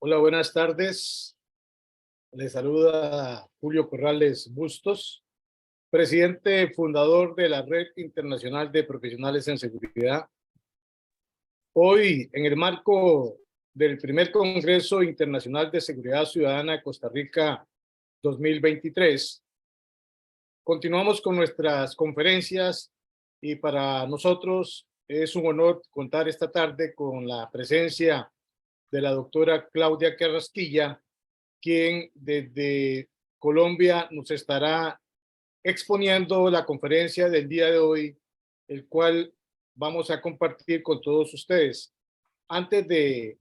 Hola, buenas tardes. Les saluda Julio Corrales Bustos, presidente fundador de la Red Internacional de Profesionales en Seguridad. Hoy, en el marco del primer Congreso Internacional de Seguridad Ciudadana de Costa Rica 2023, continuamos con nuestras conferencias y para nosotros es un honor contar esta tarde con la presencia de la doctora Claudia Carrasquilla, quien desde Colombia nos estará exponiendo la conferencia del día de hoy, el cual vamos a compartir con todos ustedes. Antes de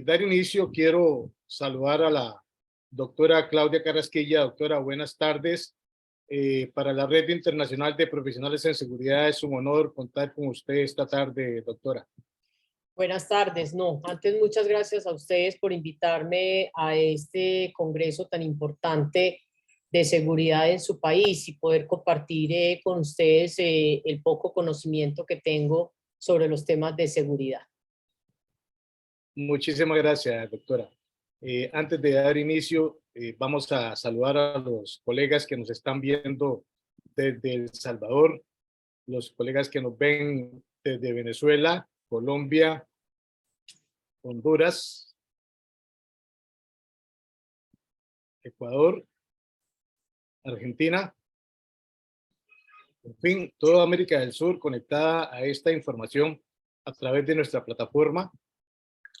dar inicio, quiero saludar a la doctora Claudia Carrasquilla. Doctora, buenas tardes. Para la Red Internacional de Profesionales en Seguridad es un honor contar con usted esta tarde, doctora. Buenas tardes. No, antes muchas gracias a ustedes por invitarme a este congreso tan importante de seguridad en su país y poder compartir con ustedes el poco conocimiento que tengo sobre los temas de seguridad. Muchísimas gracias, doctora. Antes de dar inicio, Vamos a saludar a los colegas que nos están viendo desde El Salvador, los colegas que nos ven desde Venezuela, Colombia, Honduras, Ecuador, Argentina, en fin, toda América del Sur conectada a esta información a través de nuestra plataforma,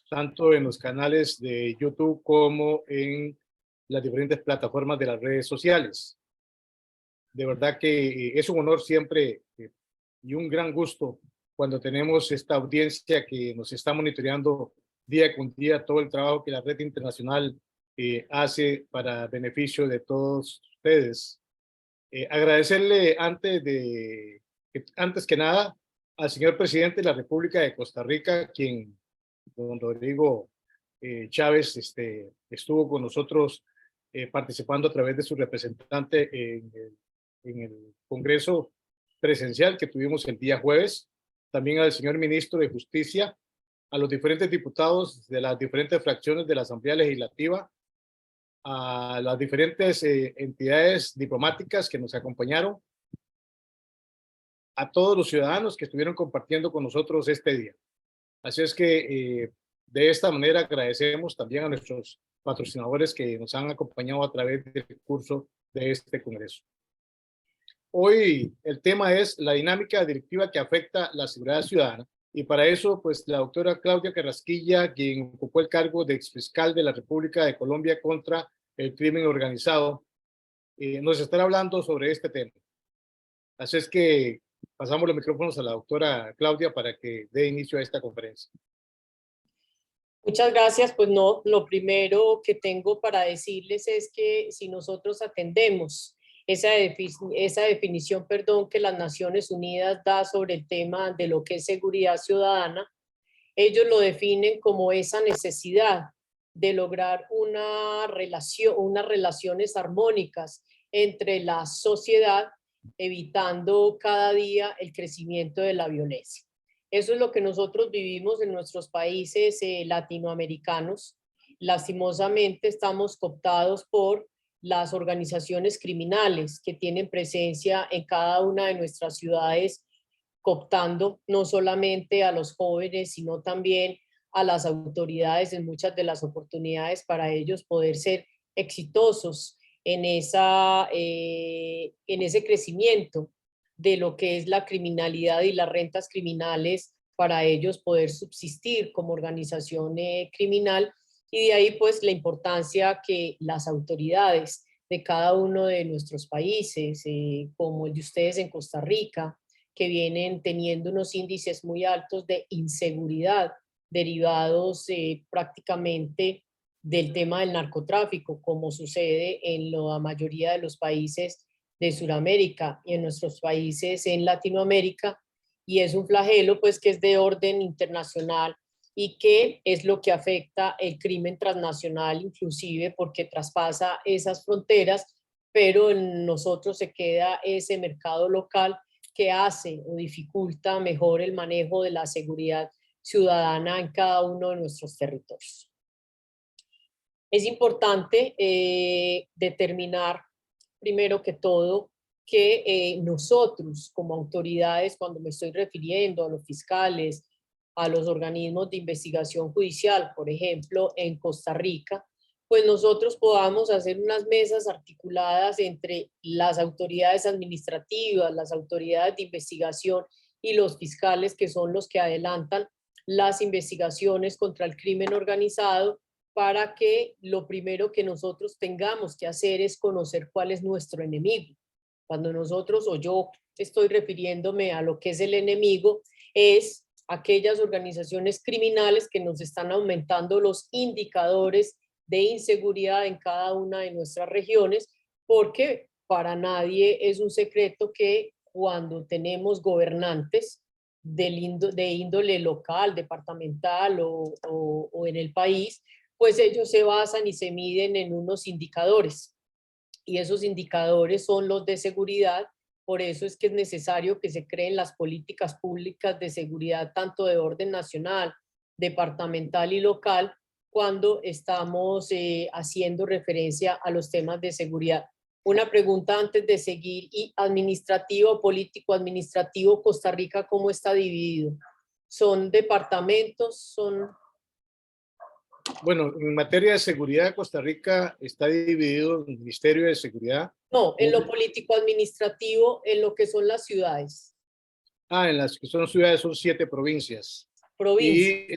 tanto en los canales de YouTube como en las diferentes plataformas de las redes sociales. De verdad que es un honor siempre y un gran gusto cuando tenemos esta audiencia que nos está monitoreando día con día todo el trabajo que la red internacional hace para beneficio de todos ustedes. Agradecerle antes que nada al señor presidente de la República de Costa Rica, quien, don Rodrigo Chávez, estuvo con nosotros participando a través de su representante en el Congreso presencial que tuvimos el día jueves. También al señor ministro de Justicia, a los diferentes diputados de las diferentes fracciones de la Asamblea Legislativa, a las diferentes entidades diplomáticas que nos acompañaron, a todos los ciudadanos que estuvieron compartiendo con nosotros este día. Así es que de esta manera agradecemos también a nuestros patrocinadores que nos han acompañado a través del curso de este Congreso. Hoy el tema es la dinámica directiva que afecta la seguridad ciudadana, y para eso pues la doctora Claudia Carrasquilla, quien ocupó el cargo de exfiscal de la República de Colombia contra el crimen organizado, nos estará hablando sobre este tema. Así es que pasamos los micrófonos a la doctora Claudia para que dé inicio a esta conferencia. Muchas gracias. Pues no, lo primero que tengo para decirles es que si nosotros atendemos esa definición, que las Naciones Unidas da sobre el tema de lo que es seguridad ciudadana, ellos lo definen como esa necesidad de lograr unas relaciones armónicas entre la sociedad, evitando cada día el crecimiento de la violencia. Eso es lo que nosotros vivimos en nuestros países latinoamericanos. Lastimosamente estamos cooptados por las organizaciones criminales que tienen presencia en cada una de nuestras ciudades, cooptando no solamente a los jóvenes, sino también a las autoridades en muchas de las oportunidades para ellos poder ser exitosos en ese crecimiento de lo que es la criminalidad y las rentas criminales, para ellos poder subsistir como organización criminal. Y de ahí pues la importancia que las autoridades de cada uno de nuestros países, como el de ustedes en Costa Rica, que vienen teniendo unos índices muy altos de inseguridad derivados prácticamente del tema del narcotráfico, como sucede en la mayoría de los países de Sudamérica y en nuestros países en Latinoamérica, y es un flagelo pues que es de orden internacional y que es lo que afecta el crimen transnacional, inclusive porque traspasa esas fronteras, pero en nosotros se queda ese mercado local que hace o dificulta mejor el manejo de la seguridad ciudadana en cada uno de nuestros territorios. Es importante determinar, primero que todo, que nosotros como autoridades, cuando me estoy refiriendo a los fiscales, a los organismos de investigación judicial, por ejemplo, en Costa Rica, pues nosotros podamos hacer unas mesas articuladas entre las autoridades administrativas, las autoridades de investigación y los fiscales, que son los que adelantan las investigaciones contra el crimen organizado, para que lo primero que nosotros tengamos que hacer es conocer cuál es nuestro enemigo. Cuando nosotros, o yo estoy refiriéndome a lo que es el enemigo, es aquellas organizaciones criminales que nos están aumentando los indicadores de inseguridad en cada una de nuestras regiones, porque para nadie es un secreto que cuando tenemos gobernantes de índole local, departamental o en el país, pues ellos se basan y se miden en unos indicadores, y esos indicadores son los de seguridad. Por eso es que es necesario que se creen las políticas públicas de seguridad, tanto de orden nacional, departamental y local, cuando estamos haciendo referencia a los temas de seguridad. Una pregunta antes de seguir, y administrativo, político, administrativo, Costa Rica, ¿cómo está dividido? ¿Son departamentos? ¿Son...? Bueno, en materia de seguridad, Costa Rica está dividido en el Ministerio de Seguridad. No, en lo político administrativo, en lo que son las ciudades. En las que son ciudades son 7 provincias. Provincias. Y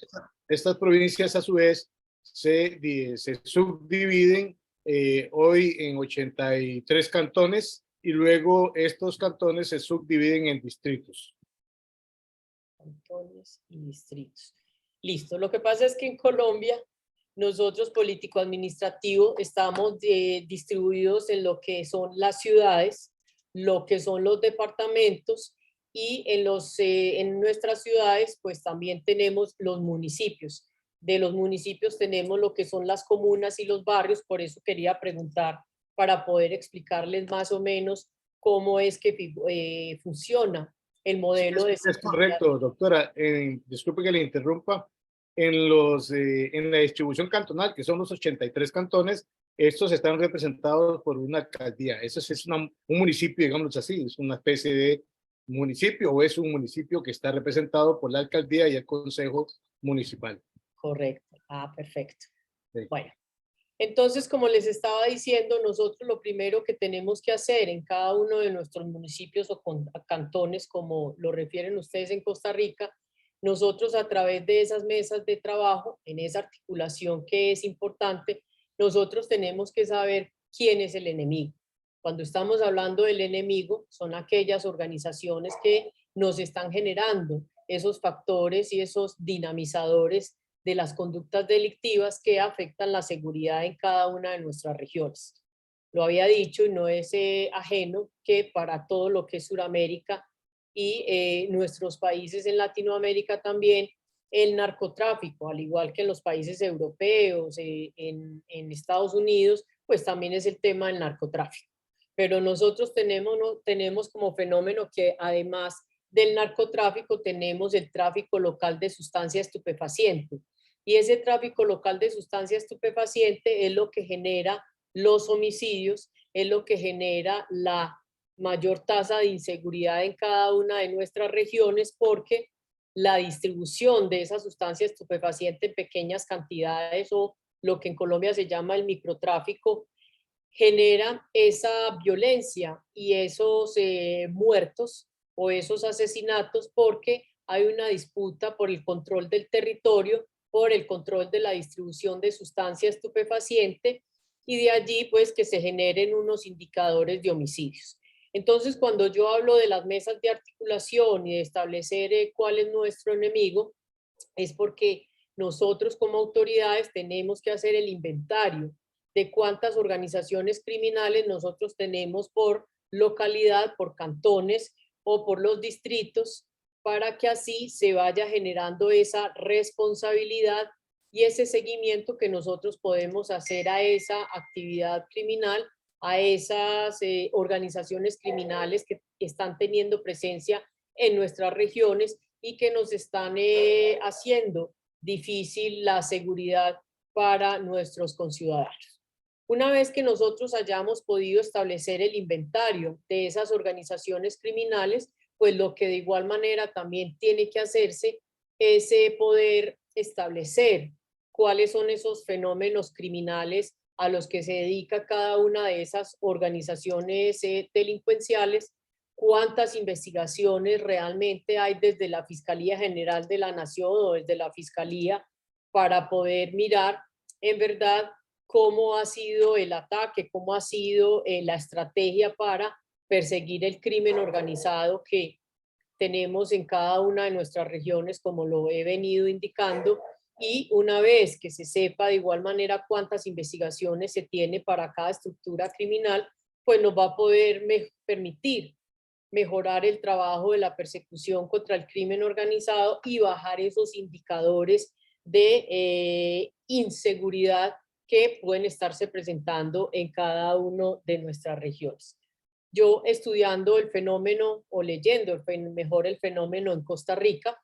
estas provincias a su vez se subdividen hoy en 83 cantones y luego estos cantones se subdividen en distritos. Cantones y distritos. Listo. Lo que pasa es que en Colombia nosotros político-administrativo estamos distribuidos en lo que son las ciudades, lo que son los departamentos y en nuestras ciudades pues también tenemos los municipios. De los municipios tenemos lo que son las comunas y los barrios, por eso quería preguntar para poder explicarles más o menos cómo es que funciona el modelo de seguridad. Es correcto, doctora. Disculpe que le interrumpa. En la distribución cantonal, que son los 83 cantones, estos están representados por una alcaldía. Eso es un municipio, digamos así, es una especie de municipio o es un municipio que está representado por la alcaldía y el consejo municipal. Correcto. Perfecto. Sí. Bueno, entonces, como les estaba diciendo, nosotros lo primero que tenemos que hacer en cada uno de nuestros municipios o cantones, como lo refieren ustedes en Costa Rica, nosotros a través de esas mesas de trabajo, en esa articulación que es importante, nosotros tenemos que saber quién es el enemigo. Cuando estamos hablando del enemigo, son aquellas organizaciones que nos están generando esos factores y esos dinamizadores de las conductas delictivas que afectan la seguridad en cada una de nuestras regiones. Lo había dicho y no es ajeno que para todo lo que es Sudamérica y nuestros países en Latinoamérica también, el narcotráfico, al igual que en los países europeos, en Estados Unidos, pues también es el tema del narcotráfico. Pero nosotros tenemos como fenómeno que además del narcotráfico tenemos el tráfico local de sustancia estupefaciente. Y ese tráfico local de sustancia estupefaciente es lo que genera los homicidios, es lo que genera la mayor tasa de inseguridad en cada una de nuestras regiones, porque la distribución de esa sustancia estupefaciente en pequeñas cantidades, o lo que en Colombia se llama el microtráfico, genera esa violencia y esos muertos o esos asesinatos, porque hay una disputa por el control del territorio, por el control de la distribución de sustancia estupefaciente, y de allí pues que se generen unos indicadores de homicidios. Entonces, cuando yo hablo de las mesas de articulación y de establecer cuál es nuestro enemigo, es porque nosotros como autoridades tenemos que hacer el inventario de cuántas organizaciones criminales nosotros tenemos por localidad, por cantones o por los distritos, para que así se vaya generando esa responsabilidad y ese seguimiento que nosotros podemos hacer a esa actividad criminal, a esas organizaciones criminales que están teniendo presencia en nuestras regiones y que nos están haciendo difícil la seguridad para nuestros conciudadanos. Una vez que nosotros hayamos podido establecer el inventario de esas organizaciones criminales, pues lo que de igual manera también tiene que hacerse es poder establecer cuáles son esos fenómenos criminales a los que se dedica cada una de esas organizaciones delincuenciales, cuántas investigaciones realmente hay desde la Fiscalía General de la Nación o desde la Fiscalía, para poder mirar en verdad cómo ha sido el ataque, cómo ha sido la estrategia para perseguir el crimen organizado que tenemos en cada una de nuestras regiones, como lo he venido indicando. Y una vez que se sepa de igual manera cuántas investigaciones se tiene para cada estructura criminal, pues nos va a poder permitir mejorar el trabajo de la persecución contra el crimen organizado y bajar esos indicadores de inseguridad que pueden estarse presentando en cada una de nuestras regiones. Yo estudiando el fenómeno o leyendo mejor el fenómeno en Costa Rica,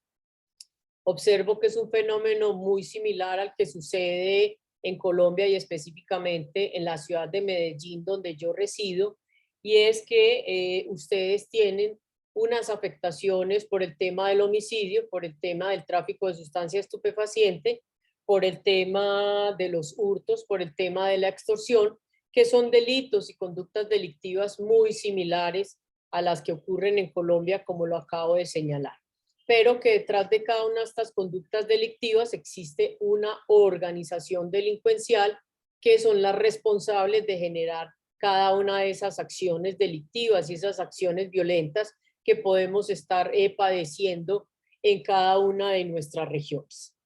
observo que es un fenómeno muy similar al que sucede en Colombia y específicamente en la ciudad de Medellín, donde yo resido, y es que ustedes tienen unas afectaciones por el tema del homicidio, por el tema del tráfico de sustancias estupefacientes, por el tema de los hurtos, por el tema de la extorsión, que son delitos y conductas delictivas muy similares a las que ocurren en Colombia, como lo acabo de señalar. Pero que detrás de cada una de estas conductas delictivas existe una organización delincuencial que son las responsables de generar cada una de esas acciones delictivas y esas acciones violentas que podemos estar padeciendo en cada una de nuestras regiones.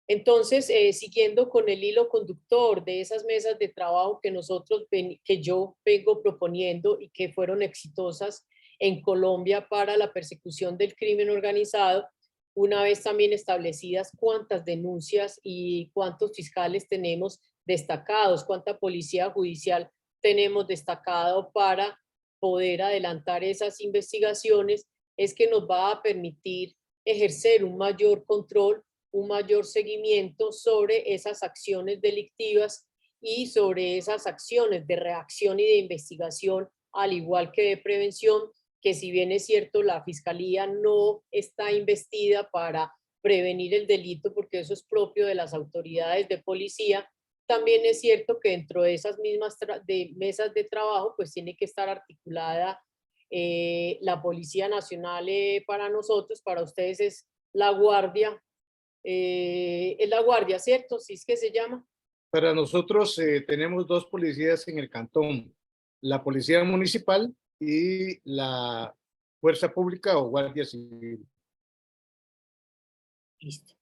Entonces, siguiendo con el hilo conductor de esas mesas de trabajo que yo vengo proponiendo y que fueron exitosas en Colombia para la persecución del crimen organizado, una vez también establecidas cuántas denuncias y cuántos fiscales tenemos destacados, cuánta policía judicial tenemos destacado para poder adelantar esas investigaciones, es que nos va a permitir ejercer un mayor control, un mayor seguimiento sobre esas acciones delictivas y sobre esas acciones de reacción y de investigación, al igual que de prevención, que si bien es cierto, la Fiscalía no está investida para prevenir el delito, porque eso es propio de las autoridades de policía, también es cierto que dentro de esas mismas mesas de trabajo, pues tiene que estar articulada la Policía Nacional para nosotros, para ustedes es la Guardia, ¿cierto? ¿Sí es que se llama? Para nosotros tenemos dos policías en el cantón, la Policía Municipal y la Fuerza Pública o Guardia Civil. Listo.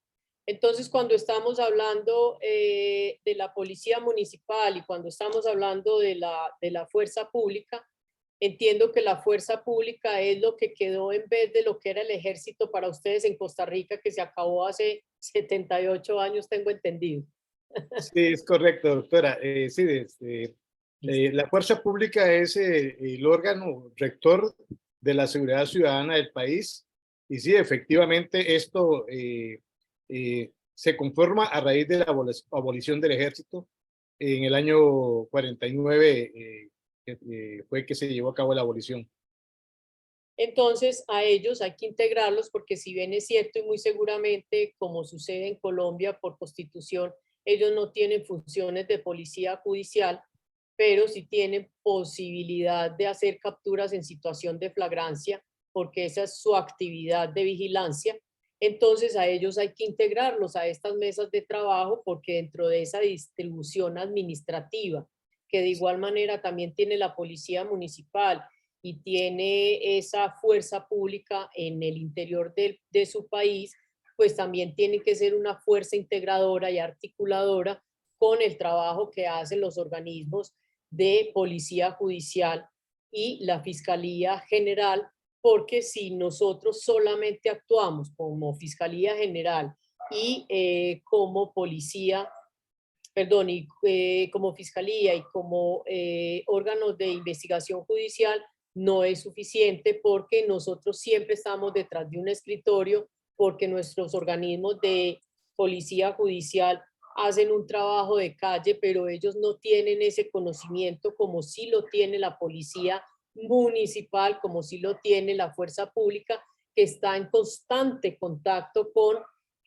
Entonces, cuando estamos hablando de la Policía Municipal y cuando estamos hablando de la Fuerza Pública, entiendo que la Fuerza Pública es lo que quedó en vez de lo que era el ejército para ustedes en Costa Rica, que se acabó hace 78 años, tengo entendido. Sí, es correcto, doctora. Sí, la Fuerza Pública es el órgano rector de la seguridad ciudadana del país. Y sí, efectivamente, esto se conforma a raíz de la abolición del ejército. En el año 49 fue que se llevó a cabo la abolición. Entonces, a ellos hay que integrarlos porque si bien es cierto y muy seguramente, como sucede en Colombia por constitución, ellos no tienen funciones de policía judicial, pero sí tienen posibilidad de hacer capturas en situación de flagrancia, porque esa es su actividad de vigilancia. Entonces, a ellos hay que integrarlos a estas mesas de trabajo porque dentro de esa distribución administrativa, que de igual manera también tiene la policía municipal y tiene esa fuerza pública en el interior de su país, pues también tiene que ser una fuerza integradora y articuladora con el trabajo que hacen los organismos de policía judicial y la Fiscalía General, porque si nosotros solamente actuamos como Fiscalía General y como policía, perdón, y como Fiscalía y como órganos de investigación judicial, no es suficiente porque nosotros siempre estamos detrás de un escritorio, porque nuestros organismos de policía judicial hacen un trabajo de calle, pero ellos no tienen ese conocimiento como sí lo tiene la policía municipal, como sí lo tiene la fuerza pública, que está en constante contacto con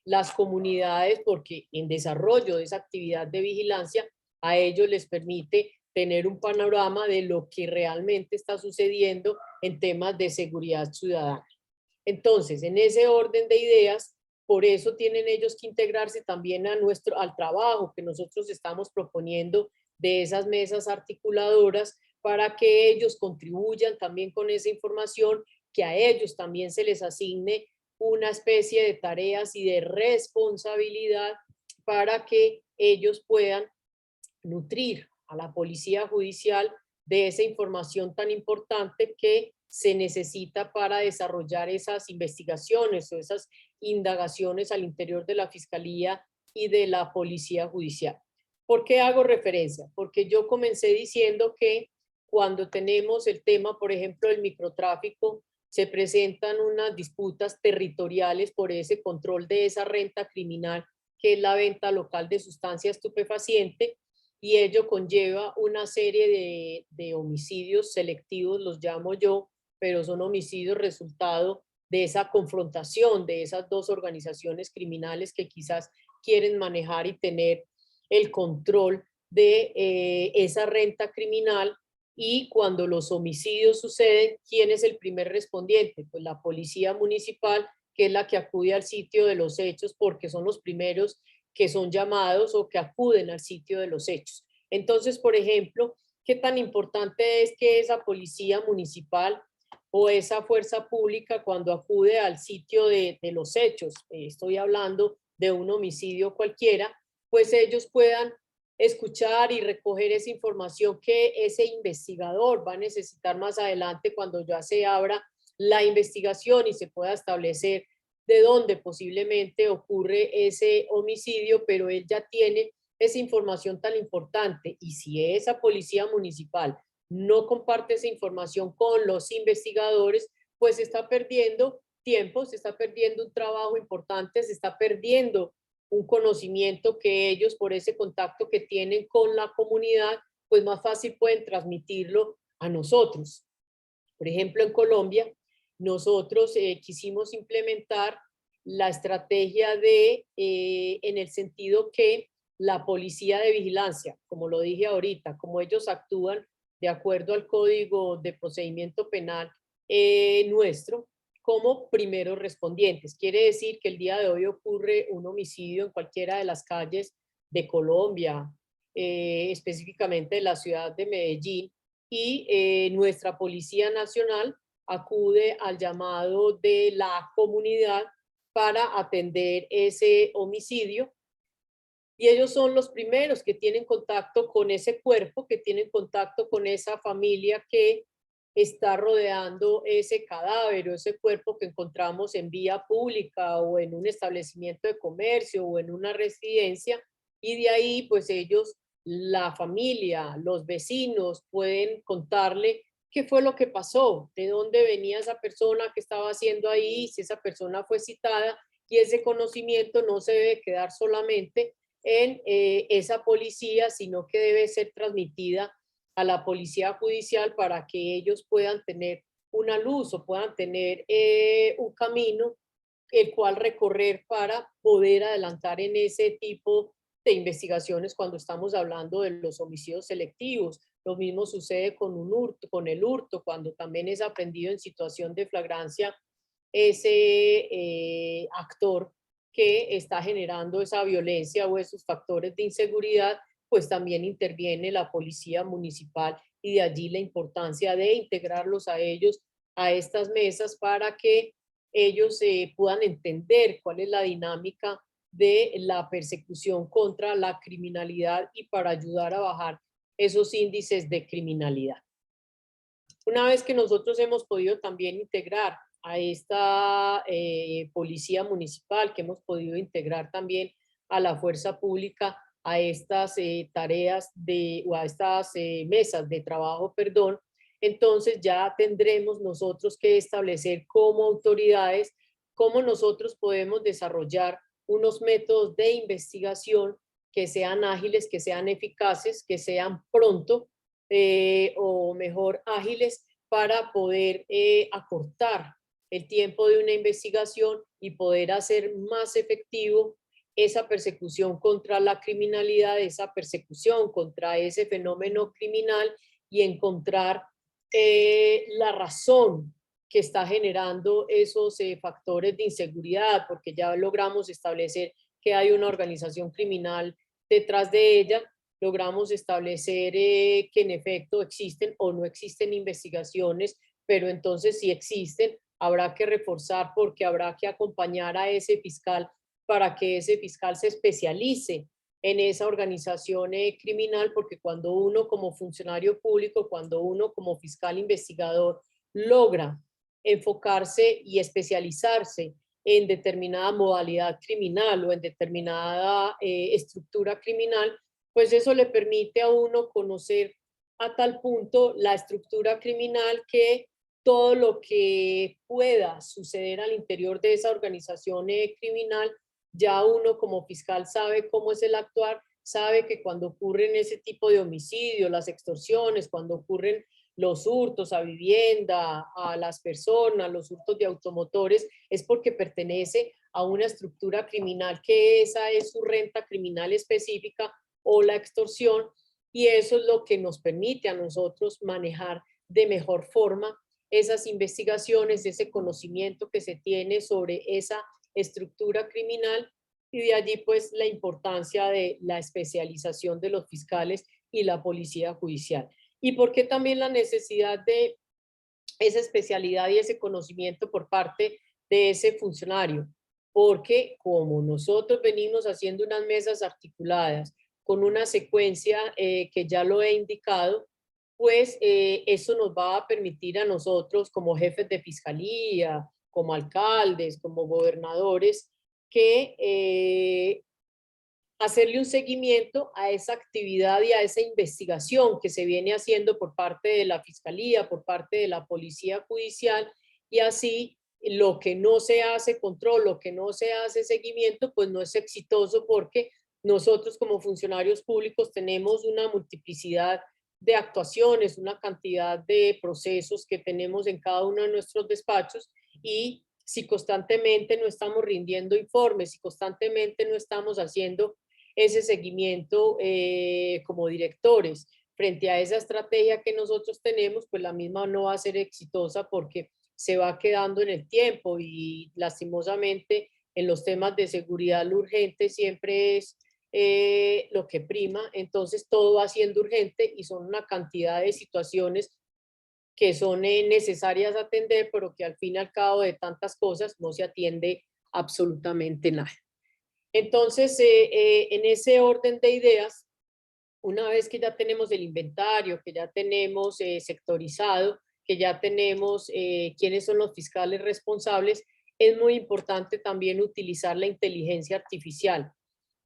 las comunidades, porque en desarrollo de esa actividad de vigilancia a ellos les permite tener un panorama de lo que realmente está sucediendo en temas de seguridad ciudadana. Entonces, en ese orden de ideas, por eso tienen ellos que integrarse también al trabajo que nosotros estamos proponiendo de esas mesas articuladoras para que ellos contribuyan también con esa información, que a ellos también se les asigne una especie de tareas y de responsabilidad para que ellos puedan nutrir a la policía judicial de esa información tan importante que se necesita para desarrollar esas investigaciones o esas indagaciones al interior de la Fiscalía y de la Policía Judicial. ¿Por qué hago referencia? Porque yo comencé diciendo que cuando tenemos el tema, por ejemplo, del microtráfico, se presentan unas disputas territoriales por ese control de esa renta criminal, que es la venta local de sustancia estupefaciente, y ello conlleva una serie de homicidios selectivos, los llamo yo, pero son homicidios resultado de esa confrontación de esas dos organizaciones criminales que quizás quieren manejar y tener el control de esa renta criminal. Y cuando los homicidios suceden, ¿quién es el primer respondiente? Pues la policía municipal, que es la que acude al sitio de los hechos, porque son los primeros que son llamados o que acuden al sitio de los hechos. Entonces, por ejemplo, ¿qué tan importante es que esa policía municipal o esa fuerza pública, cuando acude al sitio de los hechos, estoy hablando de un homicidio cualquiera, pues ellos puedan escuchar y recoger esa información que ese investigador va a necesitar más adelante cuando ya se abra la investigación y se pueda establecer de dónde posiblemente ocurre ese homicidio, pero él ya tiene esa información tan importante. Y si esa policía municipal no comparte esa información con los investigadores, pues se está perdiendo tiempo, se está perdiendo un trabajo importante, se está perdiendo un conocimiento que ellos, por ese contacto que tienen con la comunidad, pues más fácil pueden transmitirlo a nosotros. Por ejemplo, en Colombia, nosotros quisimos implementar la estrategia en el sentido que la policía de vigilancia, como lo dije ahorita, como ellos actúan de acuerdo al Código de Procedimiento Penal nuestro, como primeros respondientes. Quiere decir que el día de hoy ocurre un homicidio en cualquiera de las calles de Colombia, específicamente de la ciudad de Medellín, y nuestra Policía Nacional acude al llamado de la comunidad para atender ese homicidio. Y ellos son los primeros que tienen contacto con ese cuerpo, que tienen contacto con esa familia que está rodeando ese cadáver o ese cuerpo que encontramos en vía pública o en un establecimiento de comercio o en una residencia. Y de ahí, pues ellos, la familia, los vecinos pueden contarle qué fue lo que pasó, de dónde venía esa persona, qué estaba haciendo ahí, si esa persona fue citada. Y ese conocimiento no se debe quedar solamente en esa policía, sino que debe ser transmitida a la policía judicial para que ellos puedan tener una luz o puedan tener un camino el cual recorrer para poder adelantar en ese tipo de investigaciones cuando estamos hablando de los homicidios selectivos. Lo mismo sucede con un hurto, con el hurto, cuando también es aprendido en situación de flagrancia ese actor que está generando esa violencia o esos factores de inseguridad, pues también interviene la policía municipal, y de allí la importancia de integrarlos a ellos a estas mesas para que ellos puedan entender cuál es la dinámica de la persecución contra la criminalidad y para ayudar a bajar esos índices de criminalidad. Una vez que nosotros hemos podido también integrar a esta policía municipal, que hemos podido integrar también a la fuerza pública, a estas tareas o a estas mesas de trabajo, perdón, entonces ya tendremos nosotros que establecer como autoridades cómo nosotros podemos desarrollar unos métodos de investigación que sean ágiles, que sean eficaces, que sean pronto o mejor ágiles para poder acortar el tiempo de una investigación y poder hacer más efectivo esa persecución contra la criminalidad, esa persecución contra ese fenómeno criminal, y encontrar la razón que está generando esos factores de inseguridad, porque ya logramos establecer que hay una organización criminal detrás de ella, logramos establecer que en efecto existen o no existen investigaciones, pero entonces si existen, habrá que reforzar porque habrá que acompañar a ese fiscal para que ese fiscal se especialice en esa organización criminal, porque cuando uno como funcionario público, cuando uno como fiscal investigador logra enfocarse y especializarse en determinada modalidad criminal o en determinada estructura criminal, pues eso le permite a uno conocer a tal punto la estructura criminal que todo lo que pueda suceder al interior de esa organización criminal, ya uno como fiscal sabe cómo es el actuar, sabe que cuando ocurren ese tipo de homicidios, las extorsiones, cuando ocurren los hurtos a vivienda, a las personas, los hurtos de automotores, es porque pertenece a una estructura criminal que esa es su renta criminal específica o la extorsión, y eso es lo que nos permite a nosotros manejar de mejor forma esas investigaciones, ese conocimiento que se tiene sobre esa estructura criminal, y de allí pues la importancia de la especialización de los fiscales y la policía judicial. Y por qué también la necesidad de esa especialidad y ese conocimiento por parte de ese funcionario, porque como nosotros venimos haciendo unas mesas articuladas con una secuencia que ya lo he indicado, pues eso nos va a permitir a nosotros como jefes de fiscalía, como alcaldes, como gobernadores, que hacerle un seguimiento a esa actividad y a esa investigación que se viene haciendo por parte de la Fiscalía, por parte de la Policía Judicial, y así lo que no se hace control, lo que no se hace seguimiento, pues no es exitoso, porque nosotros como funcionarios públicos tenemos una multiplicidad de actuaciones, una cantidad de procesos que tenemos en cada uno de nuestros despachos, y si constantemente no estamos rindiendo informes, si constantemente no estamos haciendo ese seguimiento como directores frente a esa estrategia que nosotros tenemos, pues la misma no va a ser exitosa, porque se va quedando en el tiempo, y lastimosamente en los temas de seguridad lo urgente siempre es lo que prima, entonces todo va siendo urgente y son una cantidad de situaciones que son necesarias atender, pero que al fin y al cabo de tantas cosas no se atiende absolutamente nada. Entonces, en ese orden de ideas, una vez que ya tenemos el inventario, que ya tenemos sectorizado, que ya tenemos quiénes son los fiscales responsables, es muy importante también utilizar la inteligencia artificial.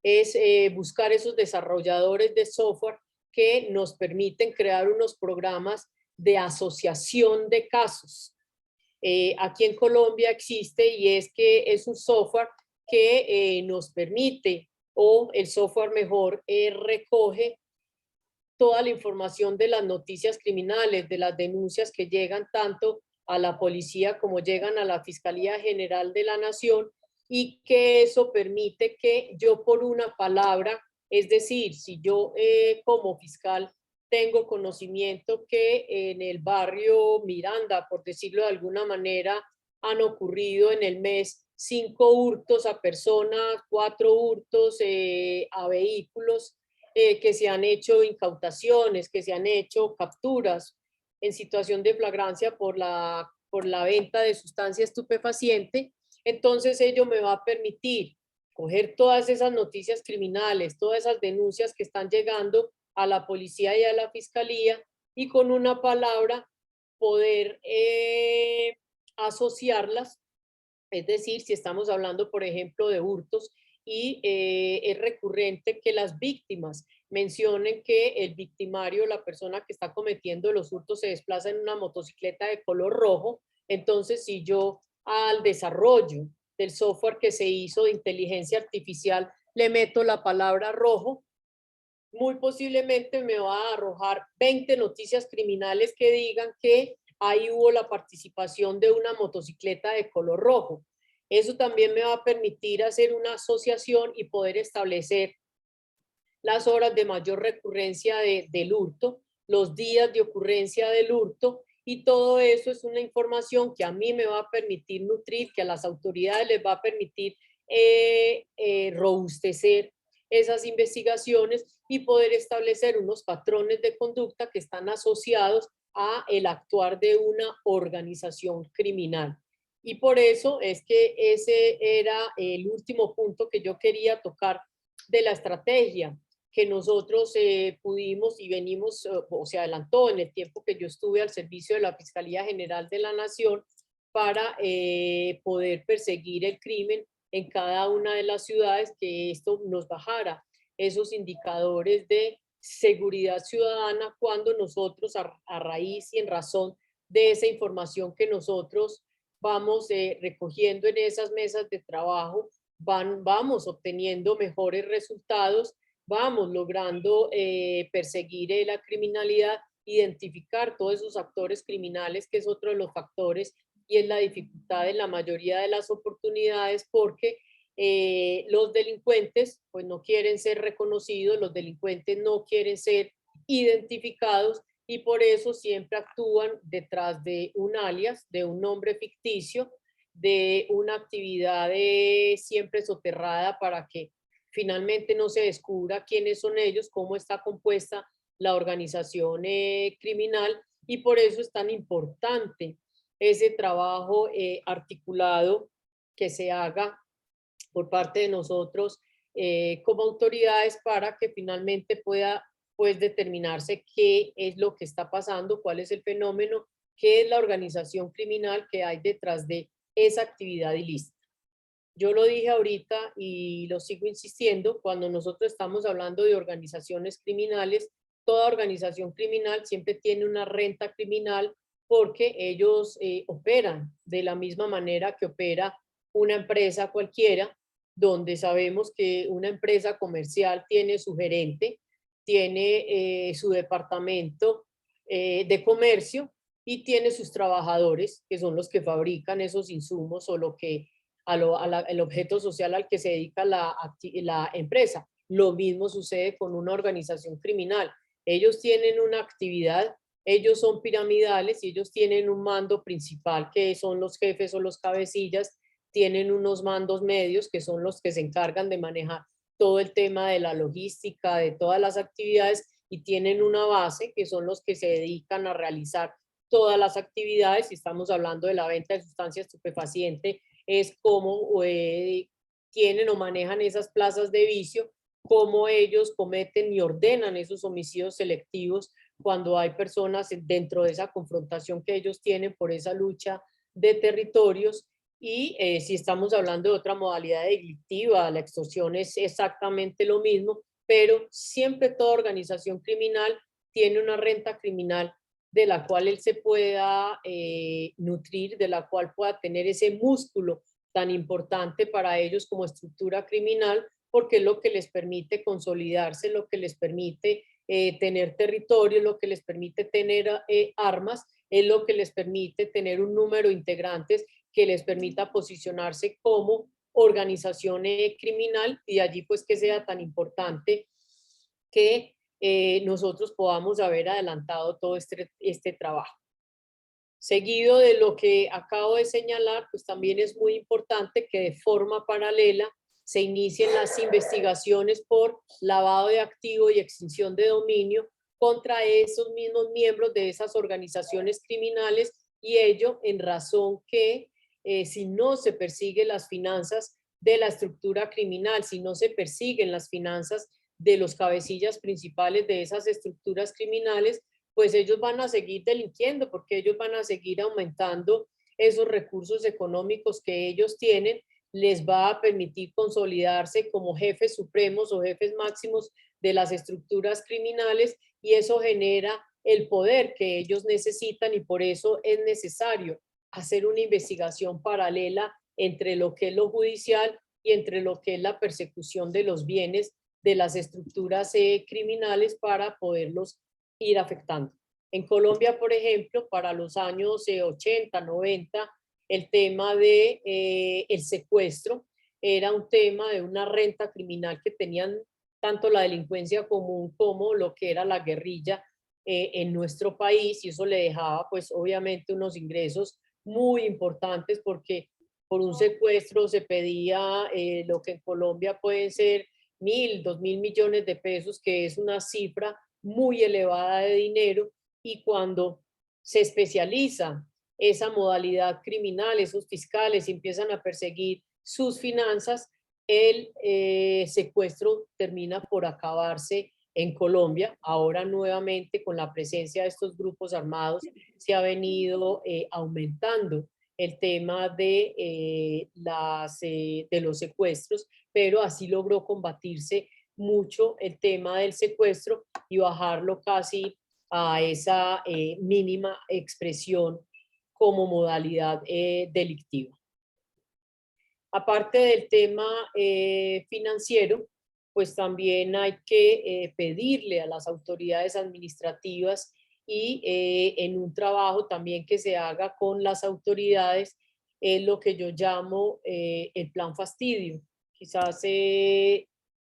Es buscar esos desarrolladores de software que nos permiten crear unos programas de asociación de casos. Aquí en Colombia existe, y es que es un software que nos permite, o el software mejor, recoge toda la información de las noticias criminales, de las denuncias que llegan tanto a la policía como llegan a la Fiscalía General de la Nación, y que eso permite que yo por una palabra, es decir, si yo como fiscal tengo conocimiento que en el barrio Miranda, por decirlo de alguna manera, han ocurrido en el mes 5 hurtos a personas, 4 hurtos a vehículos, que se han hecho incautaciones, que se han hecho capturas en situación de flagrancia por la venta de sustancia estupefaciente. Entonces ello me va a permitir coger todas esas noticias criminales, todas esas denuncias que están llegando a la policía y a la fiscalía, y con una palabra poder asociarlas. Es decir, si estamos hablando, por ejemplo, de hurtos, y es recurrente que las víctimas mencionen que el victimario, la persona que está cometiendo los hurtos, se desplaza en una motocicleta de color rojo, entonces si yo al desarrollo del software que se hizo de inteligencia artificial le meto la palabra rojo, muy posiblemente me va a arrojar 20 noticias criminales que digan que ahí hubo la participación de una motocicleta de color rojo. Eso también me va a permitir hacer una asociación y poder establecer las horas de mayor recurrencia del hurto, los días de ocurrencia del hurto, y todo eso es una información que a mí me va a permitir nutrir, que a las autoridades les va a permitir robustecer esas investigaciones y poder establecer unos patrones de conducta que están asociados a el actuar de una organización criminal. Y por eso es que ese era el último punto que yo quería tocar de la estrategia que nosotros pudimos y venimos, o se adelantó en el tiempo que yo estuve al servicio de la Fiscalía General de la Nación, para poder perseguir el crimen en cada una de las ciudades, que esto nos bajara esos indicadores de seguridad ciudadana, cuando nosotros a raíz y en razón de esa información que nosotros vamos recogiendo en esas mesas de trabajo, vamos obteniendo mejores resultados, vamos logrando perseguir la criminalidad, identificar todos esos actores criminales, que es otro de los factores, y es la dificultad en la mayoría de las oportunidades, porque los delincuentes pues no quieren ser reconocidos, los delincuentes no quieren ser identificados, y por eso siempre actúan detrás de un alias, de un nombre ficticio, de una actividad siempre soterrada para que finalmente no se descubra quiénes son ellos, cómo está compuesta la organización criminal, y por eso es tan importante ese trabajo articulado que se haga por parte de nosotros como autoridades para que finalmente pueda pues determinarse qué es lo que está pasando, cuál es el fenómeno, qué es la organización criminal que hay detrás de esa actividad ilícita. Yo lo dije ahorita y lo sigo insistiendo, cuando nosotros estamos hablando de organizaciones criminales, toda organización criminal siempre tiene una renta criminal, porque ellos operan de la misma manera que opera una empresa cualquiera, donde sabemos que una empresa comercial tiene su gerente, tiene su departamento de comercio y tiene sus trabajadores, que son los que fabrican esos insumos o lo que el objeto social al que se dedica la empresa. Lo mismo sucede con una organización criminal. Ellos tienen una actividad, ellos son piramidales y ellos tienen un mando principal, que son los jefes o los cabecillas, tienen unos mandos medios, que son los que se encargan de manejar todo el tema de la logística, de todas las actividades, y tienen una base, que son los que se dedican a realizar todas las actividades. Si estamos hablando de la venta de sustancias estupefacientes, es cómo tienen o manejan esas plazas de vicio, cómo ellos cometen y ordenan esos homicidios selectivos cuando hay personas dentro de esa confrontación que ellos tienen por esa lucha de territorios. Y si estamos hablando de otra modalidad delictiva, la extorsión es exactamente lo mismo, pero siempre toda organización criminal tiene una renta criminal de la cual él se pueda nutrir, de la cual pueda tener ese músculo tan importante para ellos como estructura criminal, porque es lo que les permite consolidarse, lo que les permite tener territorio, lo que les permite tener armas, es lo que les permite tener un número de integrantes que les permita posicionarse como organización criminal, y allí pues que sea tan importante que nosotros podamos haber adelantado todo este trabajo. Seguido de lo que acabo de señalar, pues también es muy importante que de forma paralela se inicien las investigaciones por lavado de activo y extinción de dominio contra esos mismos miembros de esas organizaciones criminales, y ello en razón que si no se persiguen las finanzas de la estructura criminal, si no se persiguen las finanzas de los cabecillas principales de esas estructuras criminales, pues ellos van a seguir delinquiendo, porque ellos van a seguir aumentando esos recursos económicos que ellos tienen, les va a permitir consolidarse como jefes supremos o jefes máximos de las estructuras criminales, y eso genera el poder que ellos necesitan, y por eso es necesario hacer una investigación paralela entre lo que es lo judicial y entre lo que es la persecución de los bienes de las estructuras criminales para poderlos ir afectando. En Colombia, por ejemplo, para los años 80, 90, el tema de el secuestro era un tema de una renta criminal que tenían tanto la delincuencia común como lo que era la guerrilla en nuestro país, y eso le dejaba pues obviamente unos ingresos muy importantes, porque por un secuestro se pedía lo que en Colombia pueden ser 1.000, 2.000 millones de pesos, que es una cifra muy elevada de dinero, y cuando se especializa esa modalidad criminal, esos fiscales empiezan a perseguir sus finanzas, el secuestro termina por acabarse en Colombia. Ahora nuevamente con la presencia de estos grupos armados se ha venido aumentando el tema de los secuestros, pero así logró combatirse mucho el tema del secuestro y bajarlo casi a esa mínima expresión como modalidad delictiva. Aparte del tema financiero, pues también hay que pedirle a las autoridades administrativas y en un trabajo también que se haga con las autoridades, es lo que yo llamo el plan fastidio. Quizás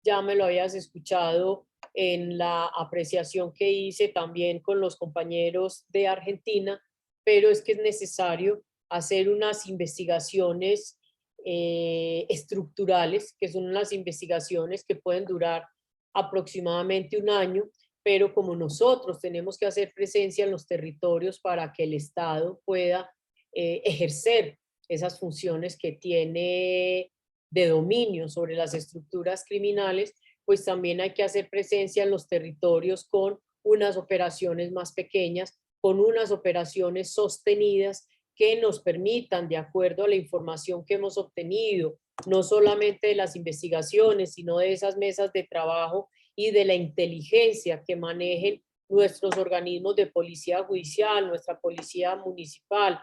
ya me lo habías escuchado en la apreciación que hice también con los compañeros de Argentina, pero es que es necesario hacer unas investigaciones estructurales, que son unas investigaciones que pueden durar aproximadamente un año, pero como nosotros tenemos que hacer presencia en los territorios para que el Estado pueda ejercer esas funciones que tiene de dominio sobre las estructuras criminales, pues también hay que hacer presencia en los territorios con unas operaciones más pequeñas, con unas operaciones sostenidas que nos permitan, de acuerdo a la información que hemos obtenido, no solamente de las investigaciones, sino de esas mesas de trabajo y de la inteligencia que manejen nuestros organismos de policía judicial, nuestra policía municipal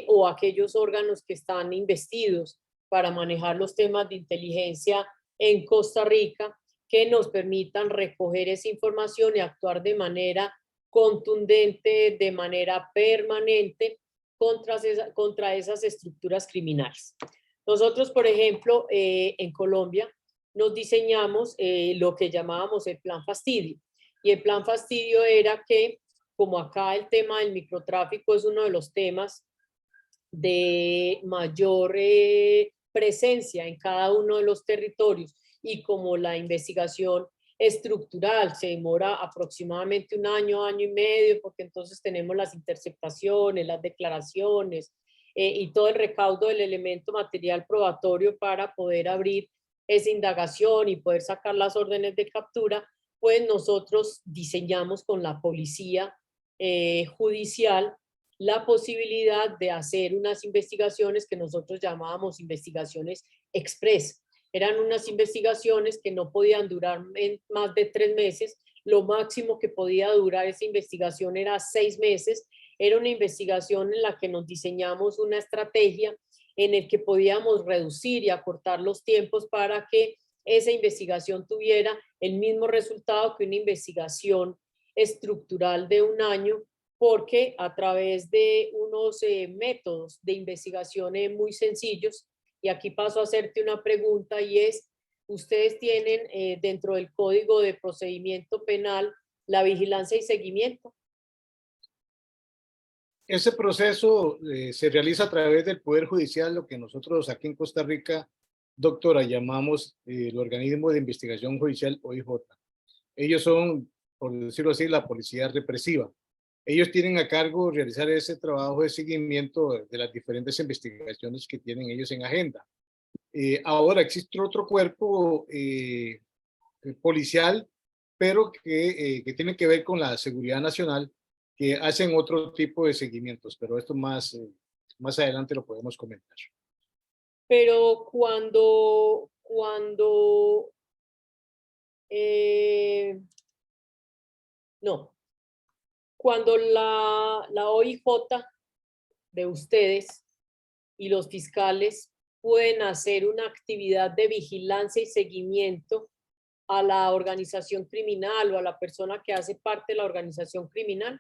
o aquellos órganos que están investidos para manejar los temas de inteligencia en Costa Rica, que nos permitan recoger esa información y actuar de manera contundente, de manera permanente contra esas estructuras criminales. Nosotros, por ejemplo, en Colombia nos diseñamos lo que llamábamos el plan fastidio. Y el plan fastidio era que, como acá el tema del microtráfico es uno de los temas de mayor presencia en cada uno de los territorios y como la investigación estructural se demora aproximadamente un año, año y medio, porque entonces tenemos las interceptaciones, las declaraciones y todo el recaudo del elemento material probatorio para poder abrir esa indagación y poder sacar las órdenes de captura, pues nosotros diseñamos con la policía judicial la posibilidad de hacer unas investigaciones que nosotros llamábamos investigaciones express. Eran unas investigaciones que no podían durar más de 3 meses. Lo máximo que podía durar esa investigación era 6 meses. Era una investigación en la que nos diseñamos una estrategia en el que podíamos reducir y acortar los tiempos para que esa investigación tuviera el mismo resultado que una investigación estructural de un año, porque a través de unos métodos de investigación muy sencillos, y aquí paso a hacerte una pregunta y es, ustedes tienen dentro del Código de Procedimiento Penal la vigilancia y seguimiento. Ese proceso se realiza a través del Poder Judicial, lo que nosotros aquí en Costa Rica, doctora, llamamos el Organismo de Investigación Judicial, OIJ. Ellos son, por decirlo así, la policía represiva. Ellos tienen a cargo realizar ese trabajo de seguimiento de las diferentes investigaciones que tienen ellos en agenda. Ahora existe otro cuerpo policial, pero que tiene que ver con la seguridad nacional, que hacen otro tipo de seguimientos, pero esto más adelante lo podemos comentar. Pero cuando la OIJ de ustedes y los fiscales pueden hacer una actividad de vigilancia y seguimiento a la organización criminal o a la persona que hace parte de la organización criminal.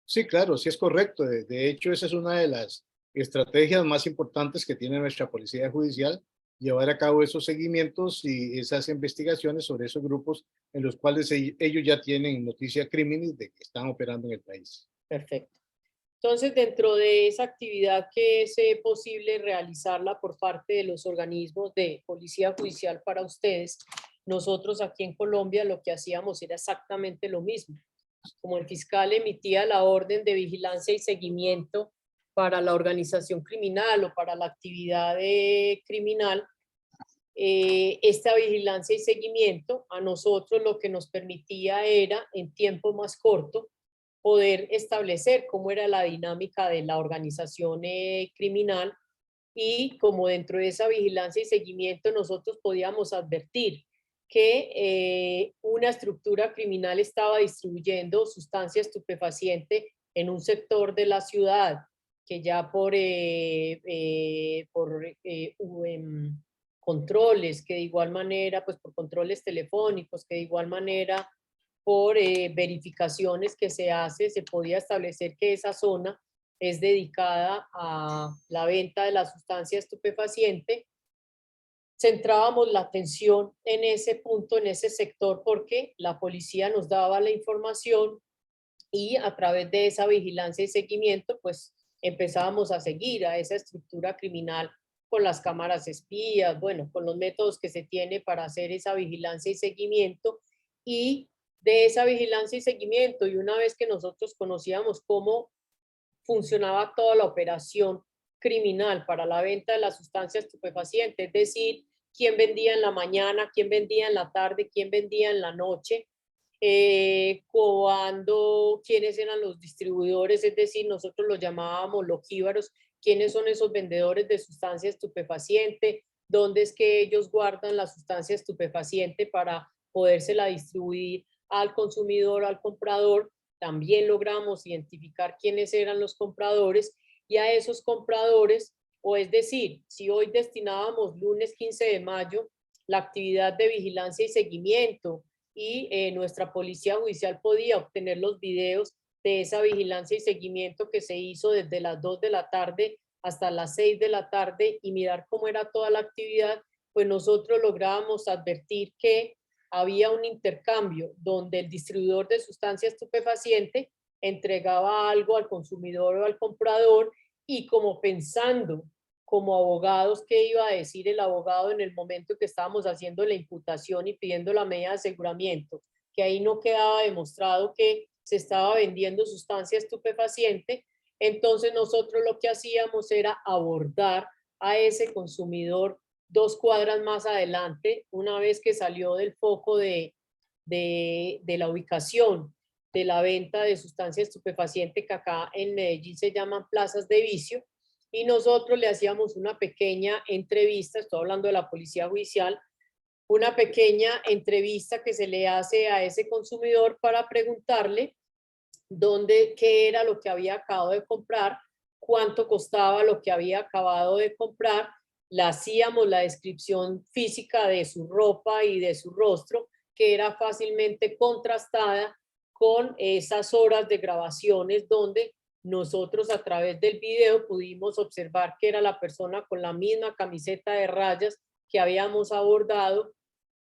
Sí, claro, sí es correcto. De hecho, esa es una de las estrategias más importantes que tiene nuestra Policía Judicial, llevar a cabo esos seguimientos y esas investigaciones sobre esos grupos en los cuales ellos ya tienen noticia criminal de que están operando en el país. Perfecto. Entonces, dentro de esa actividad que es posible realizarla por parte de los organismos de policía judicial para ustedes, nosotros aquí en Colombia lo que hacíamos era exactamente lo mismo. Como el fiscal emitía la orden de vigilancia y seguimiento para la organización criminal o para la actividad criminal, esta vigilancia y seguimiento a nosotros lo que nos permitía era en tiempo más corto poder establecer cómo era la dinámica de la organización criminal y como dentro de esa vigilancia y seguimiento nosotros podíamos advertir que una estructura criminal estaba distribuyendo sustancia estupefaciente en un sector de la ciudad que ya por controles, que de igual manera, pues por controles telefónicos, que de igual manera por verificaciones que se hace, se podía establecer que esa zona es dedicada a la venta de la sustancia estupefaciente. Centrábamos la atención en ese punto, en ese sector, porque la policía nos daba la información y a través de esa vigilancia y seguimiento, pues empezábamos a seguir a esa estructura criminal con las cámaras espías, bueno, con los métodos que se tiene para hacer esa vigilancia y seguimiento. Y de esa vigilancia y seguimiento, y una vez que nosotros conocíamos cómo funcionaba toda la operación criminal para la venta de la sustancia estupefaciente, es decir, quién vendía en la mañana, quién vendía en la tarde, quién vendía en la noche, quiénes eran los distribuidores, es decir, nosotros los llamábamos loquíbaros, quiénes son esos vendedores de sustancia estupefaciente, dónde es que ellos guardan la sustancia estupefaciente para podérsela distribuir al consumidor, al comprador. También logramos identificar quiénes eran los compradores y a esos compradores, o es decir, si hoy destinábamos lunes 15 de mayo la actividad de vigilancia y seguimiento y nuestra policía judicial podía obtener los videos de esa vigilancia y seguimiento que se hizo desde las 2 de la tarde hasta las 6 de la tarde y mirar cómo era toda la actividad, pues nosotros lográbamos advertir que había un intercambio donde el distribuidor de sustancia estupefaciente entregaba algo al consumidor o al comprador y como pensando como abogados qué iba a decir el abogado en el momento que estábamos haciendo la imputación y pidiendo la medida de aseguramiento, que ahí no quedaba demostrado que se estaba vendiendo sustancia estupefaciente, entonces nosotros lo que hacíamos era abordar a ese consumidor 2 cuadras más adelante, una vez que salió del foco de la ubicación de la venta de sustancia estupefaciente, que acá en Medellín se llaman plazas de vicio, y nosotros le hacíamos una pequeña entrevista, estoy hablando de la policía judicial, una pequeña entrevista que se le hace a ese consumidor para preguntarle qué era lo que había acabado de comprar, cuánto costaba lo que había acabado de comprar, le hacíamos la descripción física de su ropa y de su rostro, que era fácilmente contrastada con esas horas de grabaciones donde nosotros a través del video pudimos observar que era la persona con la misma camiseta de rayas que habíamos abordado.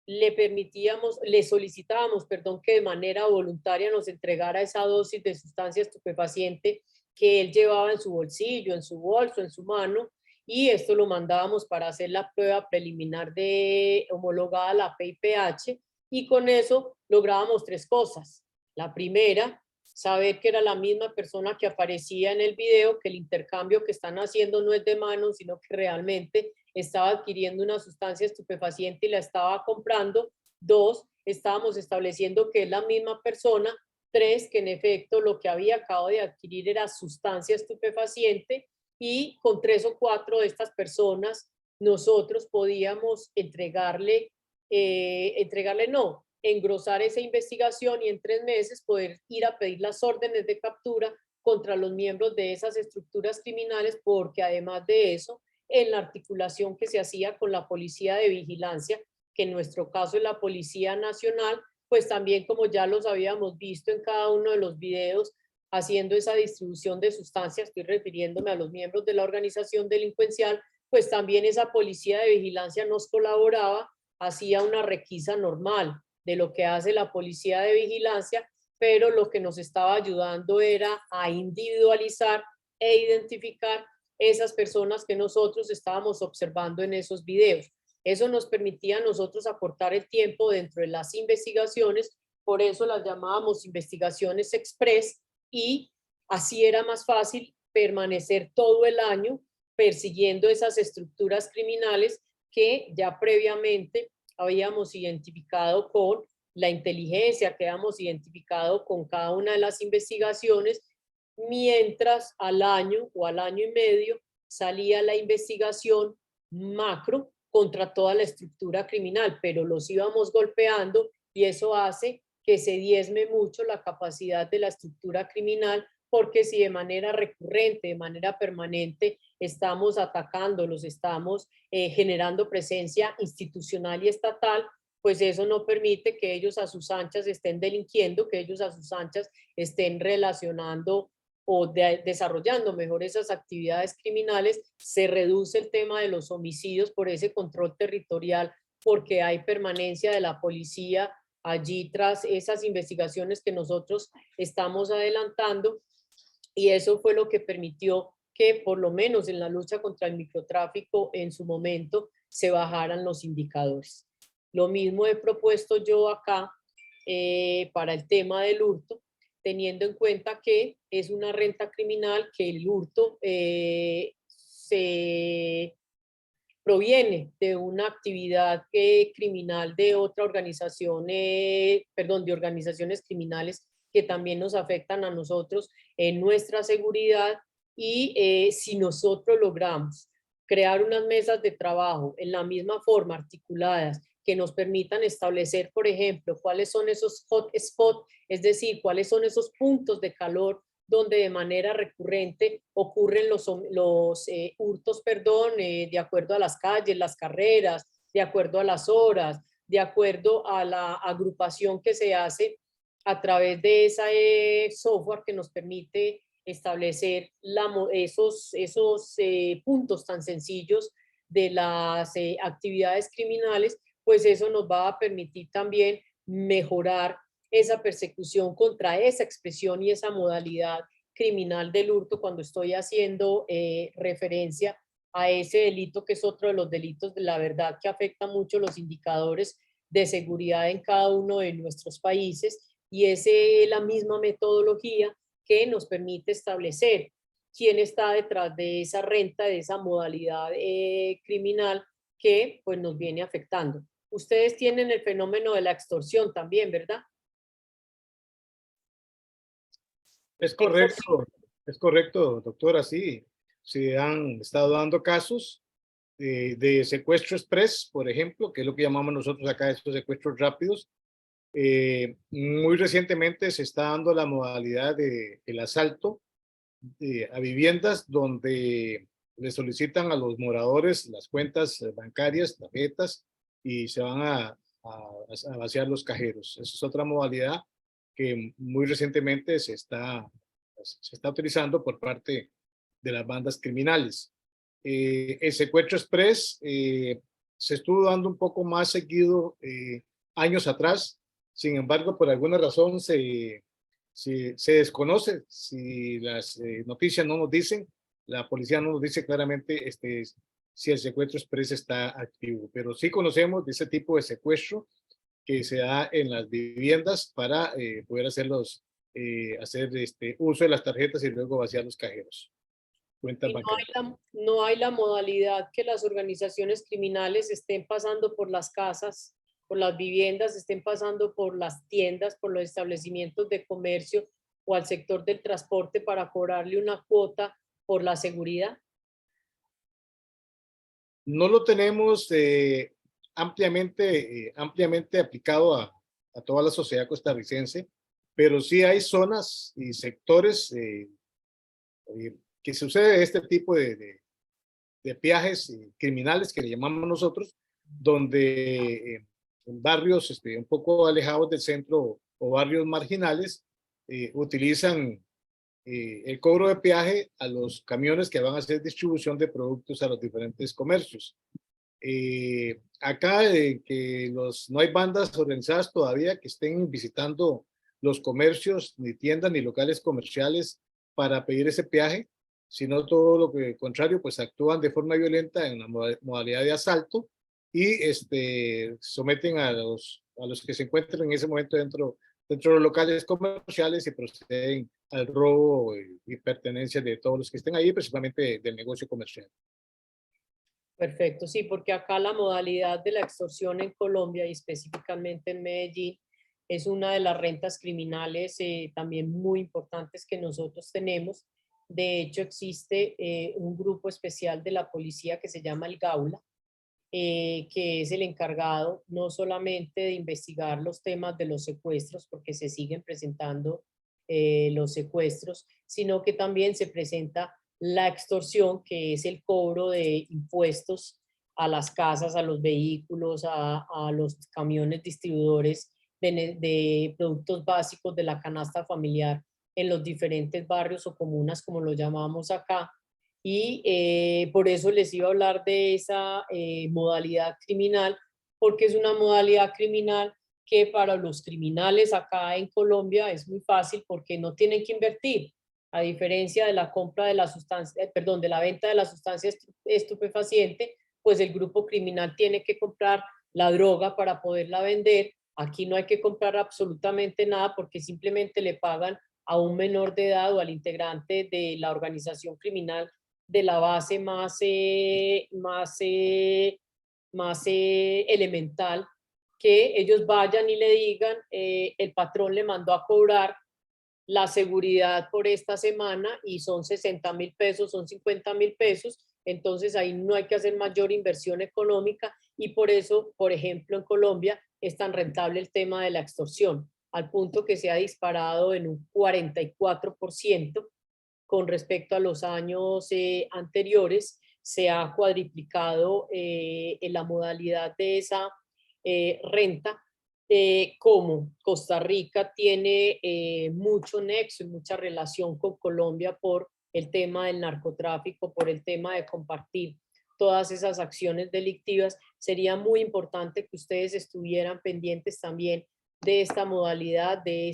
Le solicitábamos, perdón, que de manera voluntaria nos entregara esa dosis de sustancia estupefaciente que él llevaba en su bolsillo, en su bolso, en su mano, y esto lo mandábamos para hacer la prueba preliminar de homologada la PIPH, y con eso lográbamos 3 cosas. La primera, saber que era la misma persona que aparecía en el video, que el intercambio que están haciendo no es de manos, sino que realmente estaba adquiriendo una sustancia estupefaciente y la estaba comprando. 2, estábamos estableciendo que es la misma persona. 3, que en efecto lo que había acabado de adquirir era sustancia estupefaciente, y con 3 o 4 de estas personas nosotros podíamos engrosar esa investigación y en 3 meses poder ir a pedir las órdenes de captura contra los miembros de esas estructuras criminales, porque además de eso, en la articulación que se hacía con la policía de vigilancia, que en nuestro caso es la Policía Nacional, pues también, como ya los habíamos visto en cada uno de los videos, haciendo esa distribución de sustancias, estoy refiriéndome a los miembros de la organización delincuencial, pues también esa policía de vigilancia nos colaboraba, hacía una requisa normal de lo que hace la policía de vigilancia, pero lo que nos estaba ayudando era a individualizar e identificar esas personas que nosotros estábamos observando en esos videos. Eso nos permitía a nosotros acortar el tiempo dentro de las investigaciones, por eso las llamábamos investigaciones express, y así era más fácil permanecer todo el año persiguiendo esas estructuras criminales que ya previamente habíamos identificado con la inteligencia, que habíamos identificado con cada una de las investigaciones, mientras al año o al año y medio salía la investigación macro contra toda la estructura criminal, pero los íbamos golpeando y eso hace que se diezme mucho la capacidad de la estructura criminal porque si de manera recurrente, de manera permanente, estamos atacándolos, estamos generando presencia institucional y estatal, pues eso no permite que ellos a sus anchas estén delinquiendo, que ellos a sus anchas estén relacionando o desarrollando mejor esas actividades criminales. Se reduce el tema de los homicidios por ese control territorial, porque hay permanencia de la policía allí tras esas investigaciones que nosotros estamos adelantando, y eso fue lo que permitió que por lo menos en la lucha contra el microtráfico en su momento se bajaran los indicadores. Lo mismo he propuesto yo acá para el tema del hurto, teniendo en cuenta que es una renta criminal, que el hurto se proviene de una actividad criminal de otra organización, perdón, de organizaciones criminales que también nos afectan a nosotros en nuestra seguridad. Y si nosotros logramos crear unas mesas de trabajo en la misma forma, articuladas, que nos permitan establecer, por ejemplo, cuáles son esos hot spots, es decir, cuáles son esos puntos de calor donde de manera recurrente ocurren los hurtos, de acuerdo a las calles, las carreras, de acuerdo a las horas, de acuerdo a la agrupación que se hace a través de ese software que nos permite establecer esos puntos tan sencillos de las actividades criminales. Pues eso nos va a permitir también mejorar esa persecución contra esa expresión y esa modalidad criminal del hurto, cuando estoy haciendo referencia a ese delito, que es otro de los delitos de la verdad que afecta mucho los indicadores de seguridad en cada uno de nuestros países, y es la misma metodología que nos permite establecer quién está detrás de esa renta, de esa modalidad criminal que pues nos viene afectando. Ustedes tienen el fenómeno de la extorsión también, ¿verdad? Es correcto, doctora, sí. Se han estado dando casos de secuestro express, por ejemplo, que es lo que llamamos nosotros acá estos secuestros rápidos. Muy recientemente se está dando la modalidad del asalto a viviendas donde le solicitan a los moradores las cuentas bancarias, tarjetas, y se van a vaciar los cajeros. Esa es otra modalidad que muy recientemente se está utilizando por parte de las bandas criminales. El secuestro express se estuvo dando un poco más seguido años atrás. Sin embargo, por alguna razón se desconoce. Si las noticias no nos dicen, la policía no nos dice claramente si el secuestro express está activo, pero sí conocemos de ese tipo de secuestro que se da en las viviendas para poder hacer uso de las tarjetas y luego vaciar los cajeros. Cuentas Y bancarias. no hay la modalidad que las organizaciones criminales estén pasando por las casas, por las viviendas, estén pasando por las tiendas, por los establecimientos de comercio o al sector del transporte para cobrarle una cuota por la seguridad. No lo tenemos ampliamente aplicado a toda la sociedad costarricense, pero sí hay zonas y sectores que sucede este tipo de viajes criminales que le llamamos nosotros, donde en barrios un poco alejados del centro o barrios marginales utilizan el cobro de peaje a los camiones que van a hacer distribución de productos a los diferentes comercios. Acá que no hay bandas organizadas todavía que estén visitando los comercios, ni tiendas, ni locales comerciales para pedir ese peaje, sino todo lo que contrario, pues actúan de forma violenta en la modalidad de asalto y someten a los que se encuentran en ese momento dentro de los locales comerciales y proceden al robo y pertenencia de todos los que estén ahí, principalmente del negocio comercial. Perfecto, sí, porque acá la modalidad de la extorsión en Colombia y específicamente en Medellín es una de las rentas criminales también muy importantes que nosotros tenemos. De hecho, existe un grupo especial de la policía que se llama el Gaula, que es el encargado no solamente de investigar los temas de los secuestros, porque se siguen presentando los secuestros, sino que también se presenta la extorsión, que es el cobro de impuestos a las casas, a los vehículos, a los camiones distribuidores de productos básicos de la canasta familiar en los diferentes barrios o comunas, como lo llamamos acá. Y por eso les iba a hablar de esa modalidad criminal, porque es una modalidad criminal que para los criminales acá en Colombia es muy fácil porque no tienen que invertir, a diferencia de la compra de la sustancia, perdón, de la venta de la sustancia estupefaciente, pues el grupo criminal tiene que comprar la droga para poderla vender. Aquí no hay que comprar absolutamente nada porque simplemente le pagan a un menor de edad o al integrante de la organización criminal de la base más elemental, que ellos vayan y le digan, el patrón le mandó a cobrar la seguridad por esta semana y son 60.000 pesos, son 50.000 pesos, entonces ahí no hay que hacer mayor inversión económica y por eso, por ejemplo, en Colombia es tan rentable el tema de la extorsión, al punto que se ha disparado en un 44% con respecto a los años anteriores, se ha cuadriplicado en la modalidad de esa renta. Como Costa Rica tiene mucho nexo y mucha relación con Colombia por el tema del narcotráfico, por el tema de compartir todas esas acciones delictivas, sería muy importante que ustedes estuvieran pendientes también de esta modalidad, de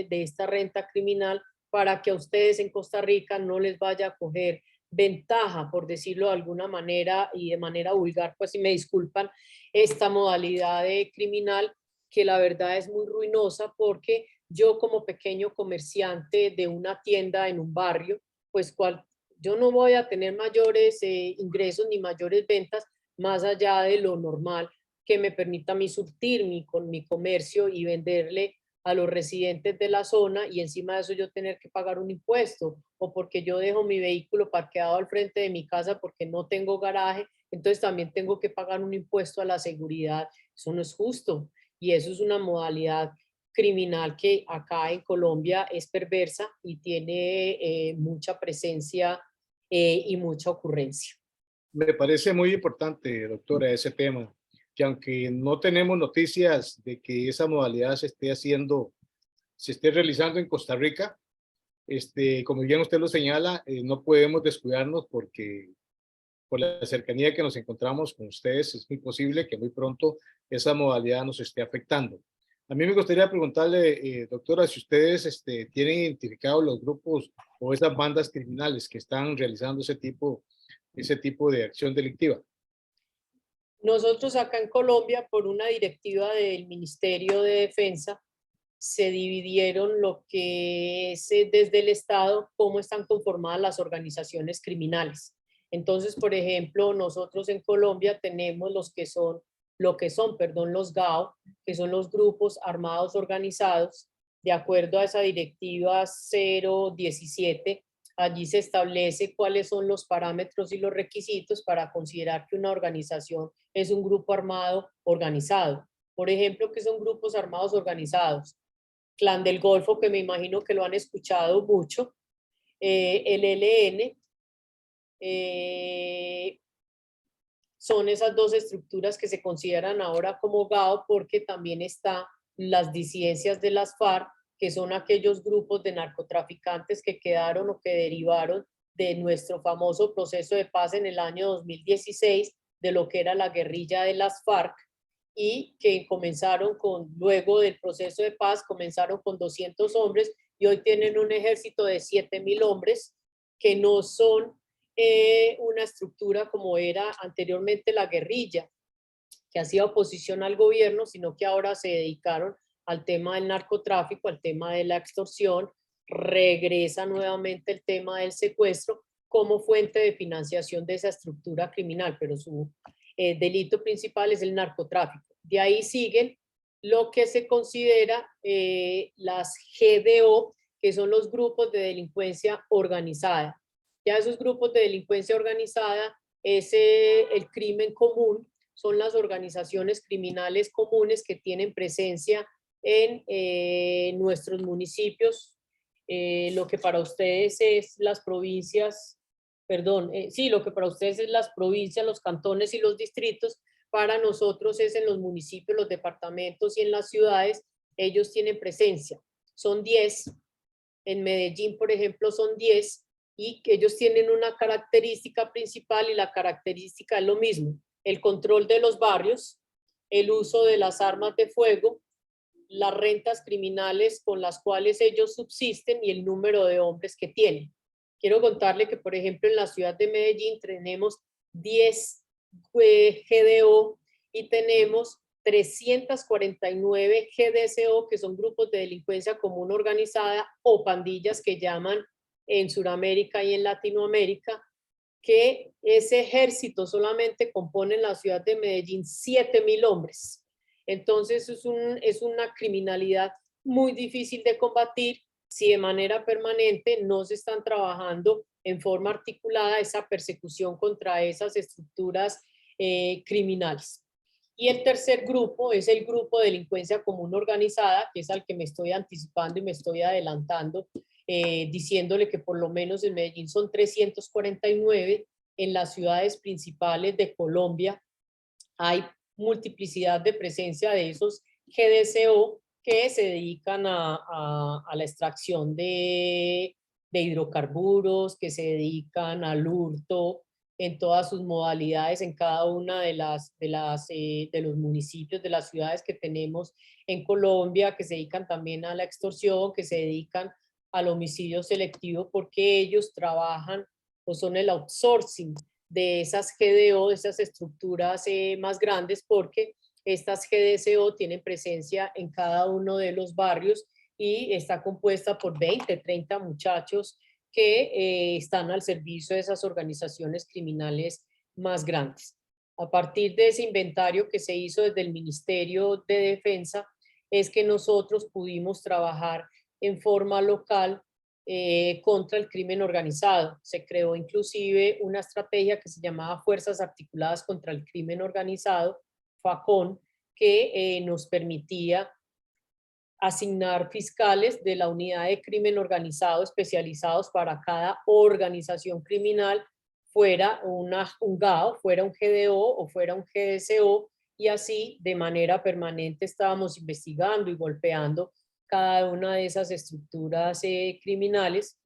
esta renta criminal, para que a ustedes en Costa Rica no les vaya a coger ventaja, por decirlo de alguna manera y de manera vulgar, pues si me disculpan, esta modalidad de criminal que la verdad es muy ruinosa, porque yo como pequeño comerciante de una tienda en un barrio, pues yo no voy a tener mayores ingresos ni mayores ventas más allá de lo normal que me permita a mí surtir con mi comercio y venderle a los residentes de la zona, y encima de eso yo tener que pagar un impuesto, o porque yo dejo mi vehículo parqueado al frente de mi casa porque no tengo garaje, entonces también tengo que pagar un impuesto a la seguridad. Eso no es justo y eso es una modalidad criminal que acá en Colombia es perversa y tiene mucha presencia y mucha ocurrencia. Me parece muy importante, doctora, ese tema, que aunque no tenemos noticias de que esa modalidad se esté realizando en Costa Rica, como bien usted lo señala, no podemos descuidarnos porque por la cercanía que nos encontramos con ustedes, es muy posible que muy pronto esa modalidad nos esté afectando. A mí me gustaría preguntarle, doctora, si ustedes tienen identificado los grupos o esas bandas criminales que están realizando ese tipo de acción delictiva. Nosotros acá en Colombia, por una directiva del Ministerio de Defensa, se dividieron lo que es desde el Estado, cómo están conformadas las organizaciones criminales. Entonces, por ejemplo, nosotros en Colombia tenemos los GAO, que son los grupos armados organizados, de acuerdo a esa directiva 017. Allí se establece cuáles son los parámetros y los requisitos para considerar que una organización es un grupo armado organizado. Por ejemplo, ¿qué son grupos armados organizados? Clan del Golfo, que me imagino que lo han escuchado mucho, el ELN, son esas dos estructuras que se consideran ahora como GAO, porque también están las disidencias de las FARC, que son aquellos grupos de narcotraficantes que quedaron o que derivaron de nuestro famoso proceso de paz en el año 2016, de lo que era la guerrilla de las FARC, y que luego del proceso de paz, comenzaron con 200 hombres y hoy tienen un ejército de 7.000 hombres que no son una estructura como era anteriormente la guerrilla, que hacía oposición al gobierno, sino que ahora se dedicaron al tema del narcotráfico, al tema de la extorsión. Regresa nuevamente el tema del secuestro como fuente de financiación de esa estructura criminal, pero su delito principal es el narcotráfico. De ahí siguen lo que se considera las GDO, que son los grupos de delincuencia organizada. Ya esos grupos de delincuencia organizada es el crimen común, son las organizaciones criminales comunes que tienen presencia en nuestros municipios lo que para ustedes es las provincias, perdón, sí, lo que para ustedes es las provincias, los cantones y los distritos, para nosotros es en los municipios, los departamentos y en las ciudades, ellos tienen presencia. Son 10, en Medellín, por ejemplo, son 10, y que ellos tienen una característica principal y la característica es lo mismo, el control de los barrios, el uso de las armas de fuego, las rentas criminales con las cuales ellos subsisten y el número de hombres que tienen. Quiero contarle que, por ejemplo, en la ciudad de Medellín tenemos 10 GDO y tenemos 349 GDSO, que son grupos de delincuencia común organizada o pandillas que llaman en Sudamérica y en Latinoamérica, que ese ejército solamente compone en la ciudad de Medellín 7.000 hombres. Entonces es una criminalidad muy difícil de combatir si de manera permanente no se están trabajando en forma articulada esa persecución contra esas estructuras criminales. Y el tercer grupo es el grupo de delincuencia común organizada, que es al que me estoy anticipando y me estoy adelantando, diciéndole que por lo menos en Medellín son 349, en las ciudades principales de Colombia hay multiplicidad de presencia de esos GDSO que se dedican a la extracción de hidrocarburos, que se dedican al hurto en todas sus modalidades en cada una de los municipios, de las ciudades que tenemos en Colombia, que se dedican también a la extorsión, que se dedican al homicidio selectivo, porque ellos trabajan o son el outsourcing de esas GDO, de esas estructuras más grandes, porque estas GDSO tienen presencia en cada uno de los barrios y está compuesta por 20, 30 muchachos que están al servicio de esas organizaciones criminales más grandes. A partir de ese inventario que se hizo desde el Ministerio de Defensa, es que nosotros pudimos trabajar en forma local contra el crimen organizado. Se creó inclusive una estrategia que se llamaba Fuerzas Articuladas contra el Crimen Organizado, FACON, que nos permitía asignar fiscales de la unidad de crimen organizado especializados para cada organización criminal, fuera un GAO, fuera un GDO o fuera un GDSO, y así de manera permanente estábamos investigando y golpeando cada una de esas estructuras criminales.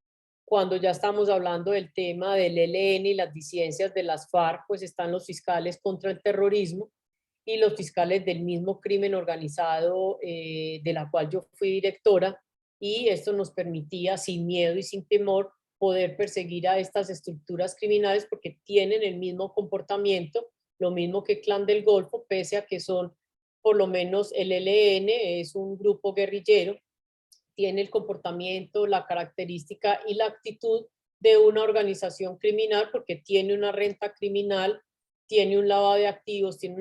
Cuando ya estamos hablando del tema del ELN y las disidencias de las FARC, pues están los fiscales contra el terrorismo y los fiscales del mismo crimen organizado, de la cual yo fui directora, y esto nos permitía sin miedo y sin temor poder perseguir a estas estructuras criminales porque tienen el mismo comportamiento, lo mismo que Clan del Golfo, pese a que son, por lo menos el ELN es un grupo guerrillero, tiene el comportamiento, la característica y la actitud de una organización criminal porque tiene una renta criminal, tiene un lavado de activos, tiene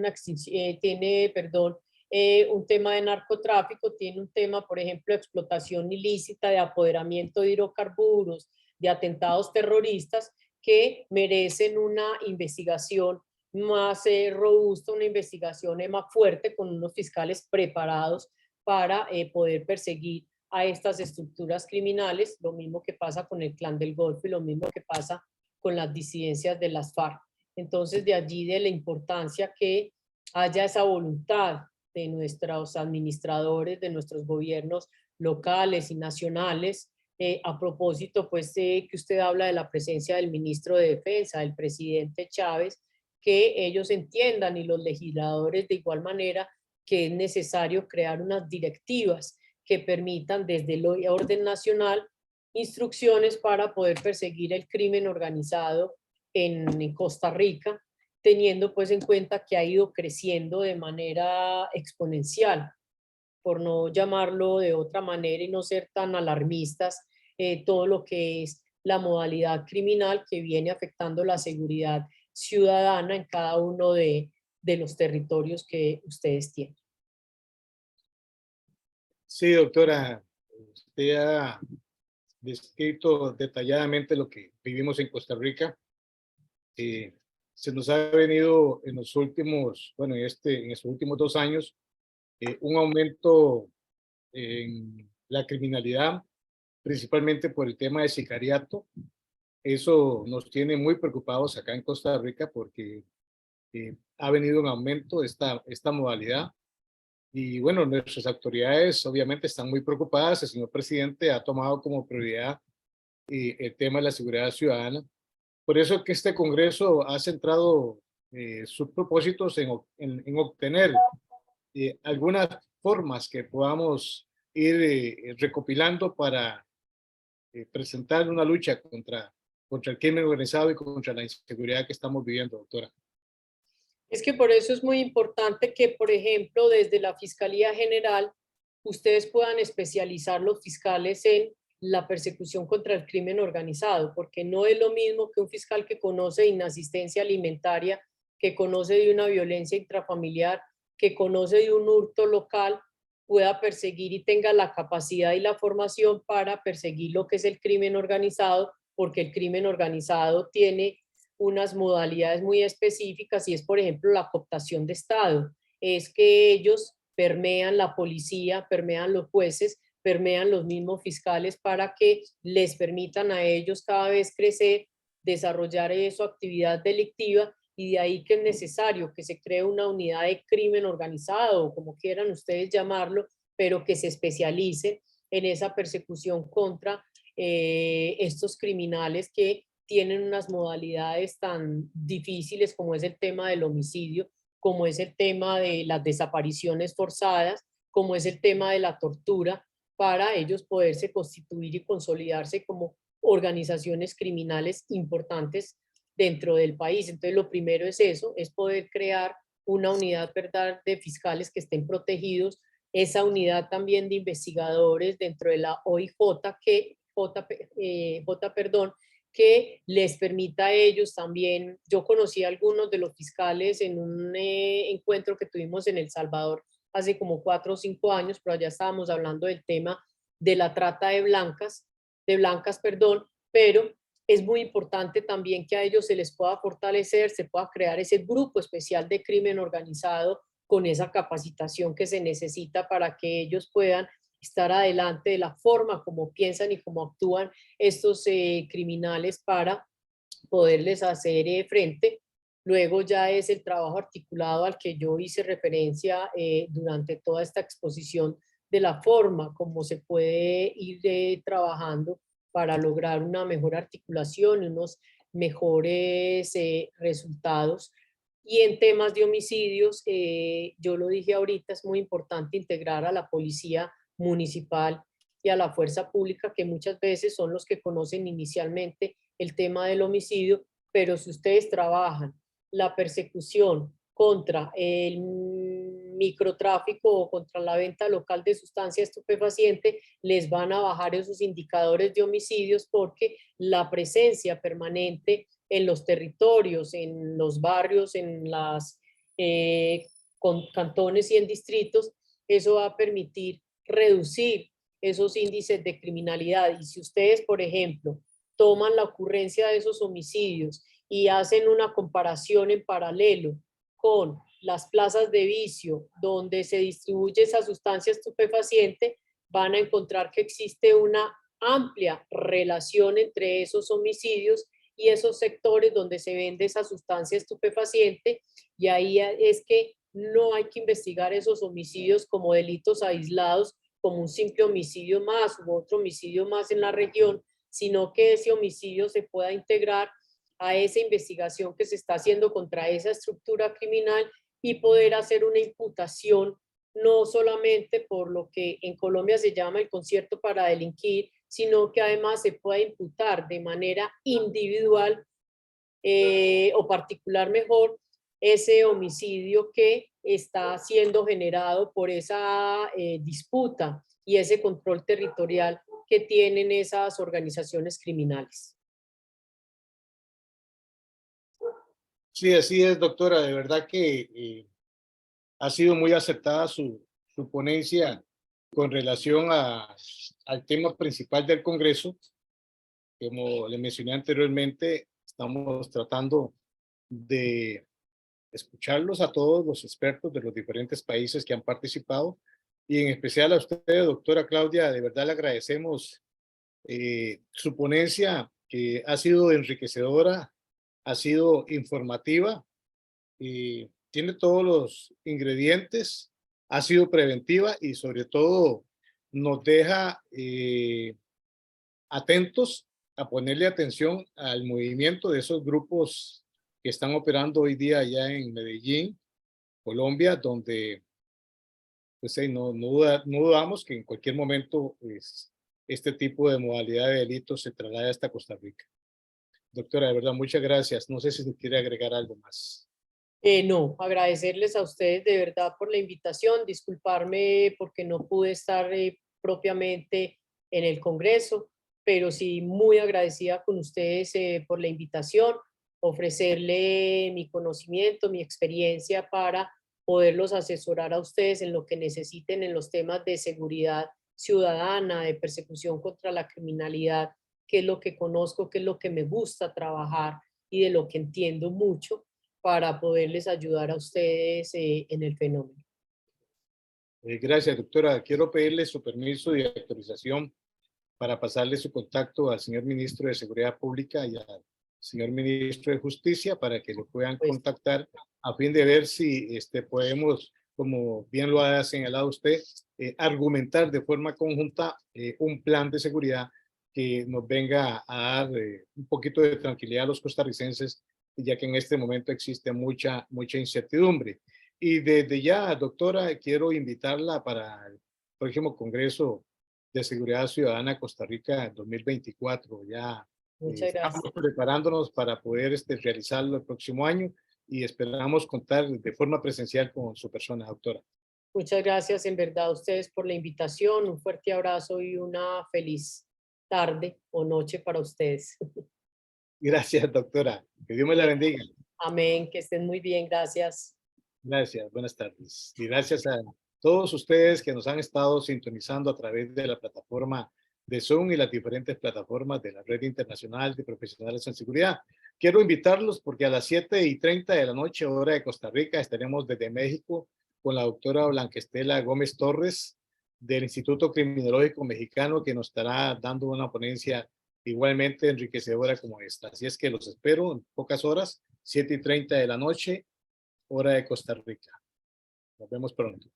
un tema de narcotráfico, tiene un tema, por ejemplo, de explotación ilícita, de apoderamiento de hidrocarburos, de atentados terroristas, que merecen una investigación más robusta, una investigación más fuerte, con unos fiscales preparados para poder perseguir a estas estructuras criminales, lo mismo que pasa con el Clan del Golfo y lo mismo que pasa con las disidencias de las FARC. Entonces, de allí de la importancia que haya esa voluntad de nuestros administradores, de nuestros gobiernos locales y nacionales. A propósito, pues, que usted habla de la presencia del ministro de Defensa, del presidente Chávez, que ellos entiendan, y los legisladores de igual manera, que es necesario crear unas directivas que permitan desde el orden nacional instrucciones para poder perseguir el crimen organizado en Costa Rica, teniendo pues en cuenta que ha ido creciendo de manera exponencial, por no llamarlo de otra manera y no ser tan alarmistas, todo lo que es la modalidad criminal que viene afectando la seguridad ciudadana en cada uno de los territorios que ustedes tienen. Sí, doctora, usted ha descrito detalladamente lo que vivimos en Costa Rica. Se nos ha venido en los últimos, bueno, en estos últimos 2 años, un aumento en la criminalidad, principalmente por el tema de sicariato. Eso nos tiene muy preocupados acá en Costa Rica porque ha venido en aumento esta modalidad. Y bueno, nuestras autoridades obviamente están muy preocupadas. El señor presidente ha tomado como prioridad el tema de la seguridad ciudadana. Por eso que este Congreso ha centrado sus propósitos en obtener algunas formas que podamos ir recopilando para presentar una lucha contra el crimen organizado y contra la inseguridad que estamos viviendo, doctora. Es que por eso es muy importante que, por ejemplo, desde la Fiscalía General, ustedes puedan especializar los fiscales en la persecución contra el crimen organizado, porque no es lo mismo que un fiscal que conoce de inasistencia alimentaria, que conoce de una violencia intrafamiliar, que conoce de un hurto local, pueda perseguir y tenga la capacidad y la formación para perseguir lo que es el crimen organizado, porque el crimen organizado tiene unas modalidades muy específicas y es, por ejemplo, la cooptación de Estado. Es que ellos permean la policía, permean los jueces, permean los mismos fiscales para que les permitan a ellos cada vez crecer, desarrollar su actividad delictiva, y de ahí que es necesario que se cree una unidad de crimen organizado, o como quieran ustedes llamarlo, pero que se especialice en esa persecución contra estos criminales que tienen unas modalidades tan difíciles como es el tema del homicidio, como es el tema de las desapariciones forzadas, como es el tema de la tortura, para ellos poderse constituir y consolidarse como organizaciones criminales importantes dentro del país. Entonces, lo primero es eso, es poder crear una unidad, ¿verdad?, de fiscales que estén protegidos, esa unidad también de investigadores dentro de la OIJ, que les permita a ellos también. Yo conocí a algunos de los fiscales en un encuentro que tuvimos en El Salvador hace como 4 o 5 años, pero allá estábamos hablando del tema de la trata de blancas, pero es muy importante también que a ellos se les pueda fortalecer, se pueda crear ese grupo especial de crimen organizado con esa capacitación que se necesita para que ellos puedan estar adelante de la forma como piensan y como actúan estos criminales para poderles hacer frente. Luego ya es el trabajo articulado al que yo hice referencia durante toda esta exposición, de la forma como se puede ir trabajando para lograr una mejor articulación y unos mejores resultados. Y en temas de homicidios, yo lo dije ahorita, es muy importante integrar a la policía municipal y a la fuerza pública, que muchas veces son los que conocen inicialmente el tema del homicidio, pero si ustedes trabajan la persecución contra el microtráfico o contra la venta local de sustancia estupefaciente, les van a bajar esos indicadores de homicidios, porque la presencia permanente en los territorios, en los barrios, en las cantones y en distritos, eso va a permitir reducir esos índices de criminalidad. Y si ustedes, por ejemplo, toman la ocurrencia de esos homicidios y hacen una comparación en paralelo con las plazas de vicio donde se distribuye esa sustancia estupefaciente, van a encontrar que existe una amplia relación entre esos homicidios y esos sectores donde se vende esa sustancia estupefaciente. Y ahí es que no hay que investigar esos homicidios como delitos aislados, como un simple homicidio más u otro homicidio más en la región, sino que ese homicidio se pueda integrar a esa investigación que se está haciendo contra esa estructura criminal y poder hacer una imputación, no solamente por lo que en Colombia se llama el concierto para delinquir, sino que además se pueda imputar de manera individual o particular mejor ese homicidio que está siendo generado por esa disputa y ese control territorial que tienen esas organizaciones criminales. Sí, así es, doctora. De verdad que ha sido muy acertada su ponencia con relación al tema principal del Congreso. Como le mencioné anteriormente, estamos tratando de escucharlos a todos los expertos de los diferentes países que han participado, y en especial a usted, doctora Claudia. De verdad le agradecemos su ponencia, que ha sido enriquecedora, ha sido informativa, tiene todos los ingredientes, ha sido preventiva y sobre todo nos deja atentos a ponerle atención al movimiento de esos grupos que están operando hoy día allá en Medellín, Colombia, donde pues, no dudamos que en cualquier momento pues, este tipo de modalidad de delitos se traslade hasta Costa Rica. Doctora, de verdad, muchas gracias. No sé si se quiere agregar algo más. No, agradecerles a ustedes de verdad por la invitación, disculparme porque no pude estar propiamente en el Congreso, pero sí muy agradecida con ustedes por la invitación, ofrecerle mi conocimiento, mi experiencia para poderlos asesorar a ustedes en lo que necesiten en los temas de seguridad ciudadana, de persecución contra la criminalidad, que es lo que conozco, que es lo que me gusta trabajar y de lo que entiendo mucho para poderles ayudar a ustedes en el fenómeno. Gracias, doctora. Quiero pedirle su permiso y autorización para pasarle su contacto al señor ministro de Seguridad Pública y al señor ministro de Justicia para que lo puedan contactar a fin de ver si podemos, como bien lo ha señalado usted, argumentar de forma conjunta un plan de seguridad que nos venga a dar un poquito de tranquilidad a los costarricenses, ya que en este momento existe mucha incertidumbre. Y desde ya, doctora, quiero invitarla para el próximo Congreso de Seguridad Ciudadana Costa Rica en 2024. Ya Muchas estamos gracias. preparándonos para poder realizarlo el próximo año y esperamos contar de forma presencial con su persona, doctora. Muchas gracias en verdad a ustedes por la invitación. Un fuerte abrazo y una feliz tarde o noche para ustedes. Gracias, doctora. Que Dios me la bendiga. Amén, que estén muy bien, gracias. Gracias, buenas tardes. Y gracias a todos ustedes que nos han estado sintonizando a través de la plataforma de Zoom y las diferentes plataformas de la Red Internacional de Profesionales en Seguridad. Quiero invitarlos porque a las 7:30 de la noche, hora de Costa Rica, estaremos desde México con la doctora Blanca Estela Gómez Torres del Instituto Criminológico Mexicano, que nos estará dando una ponencia igualmente enriquecedora como esta. Así es que los espero en pocas horas, 7:30 de la noche, hora de Costa Rica. Nos vemos pronto.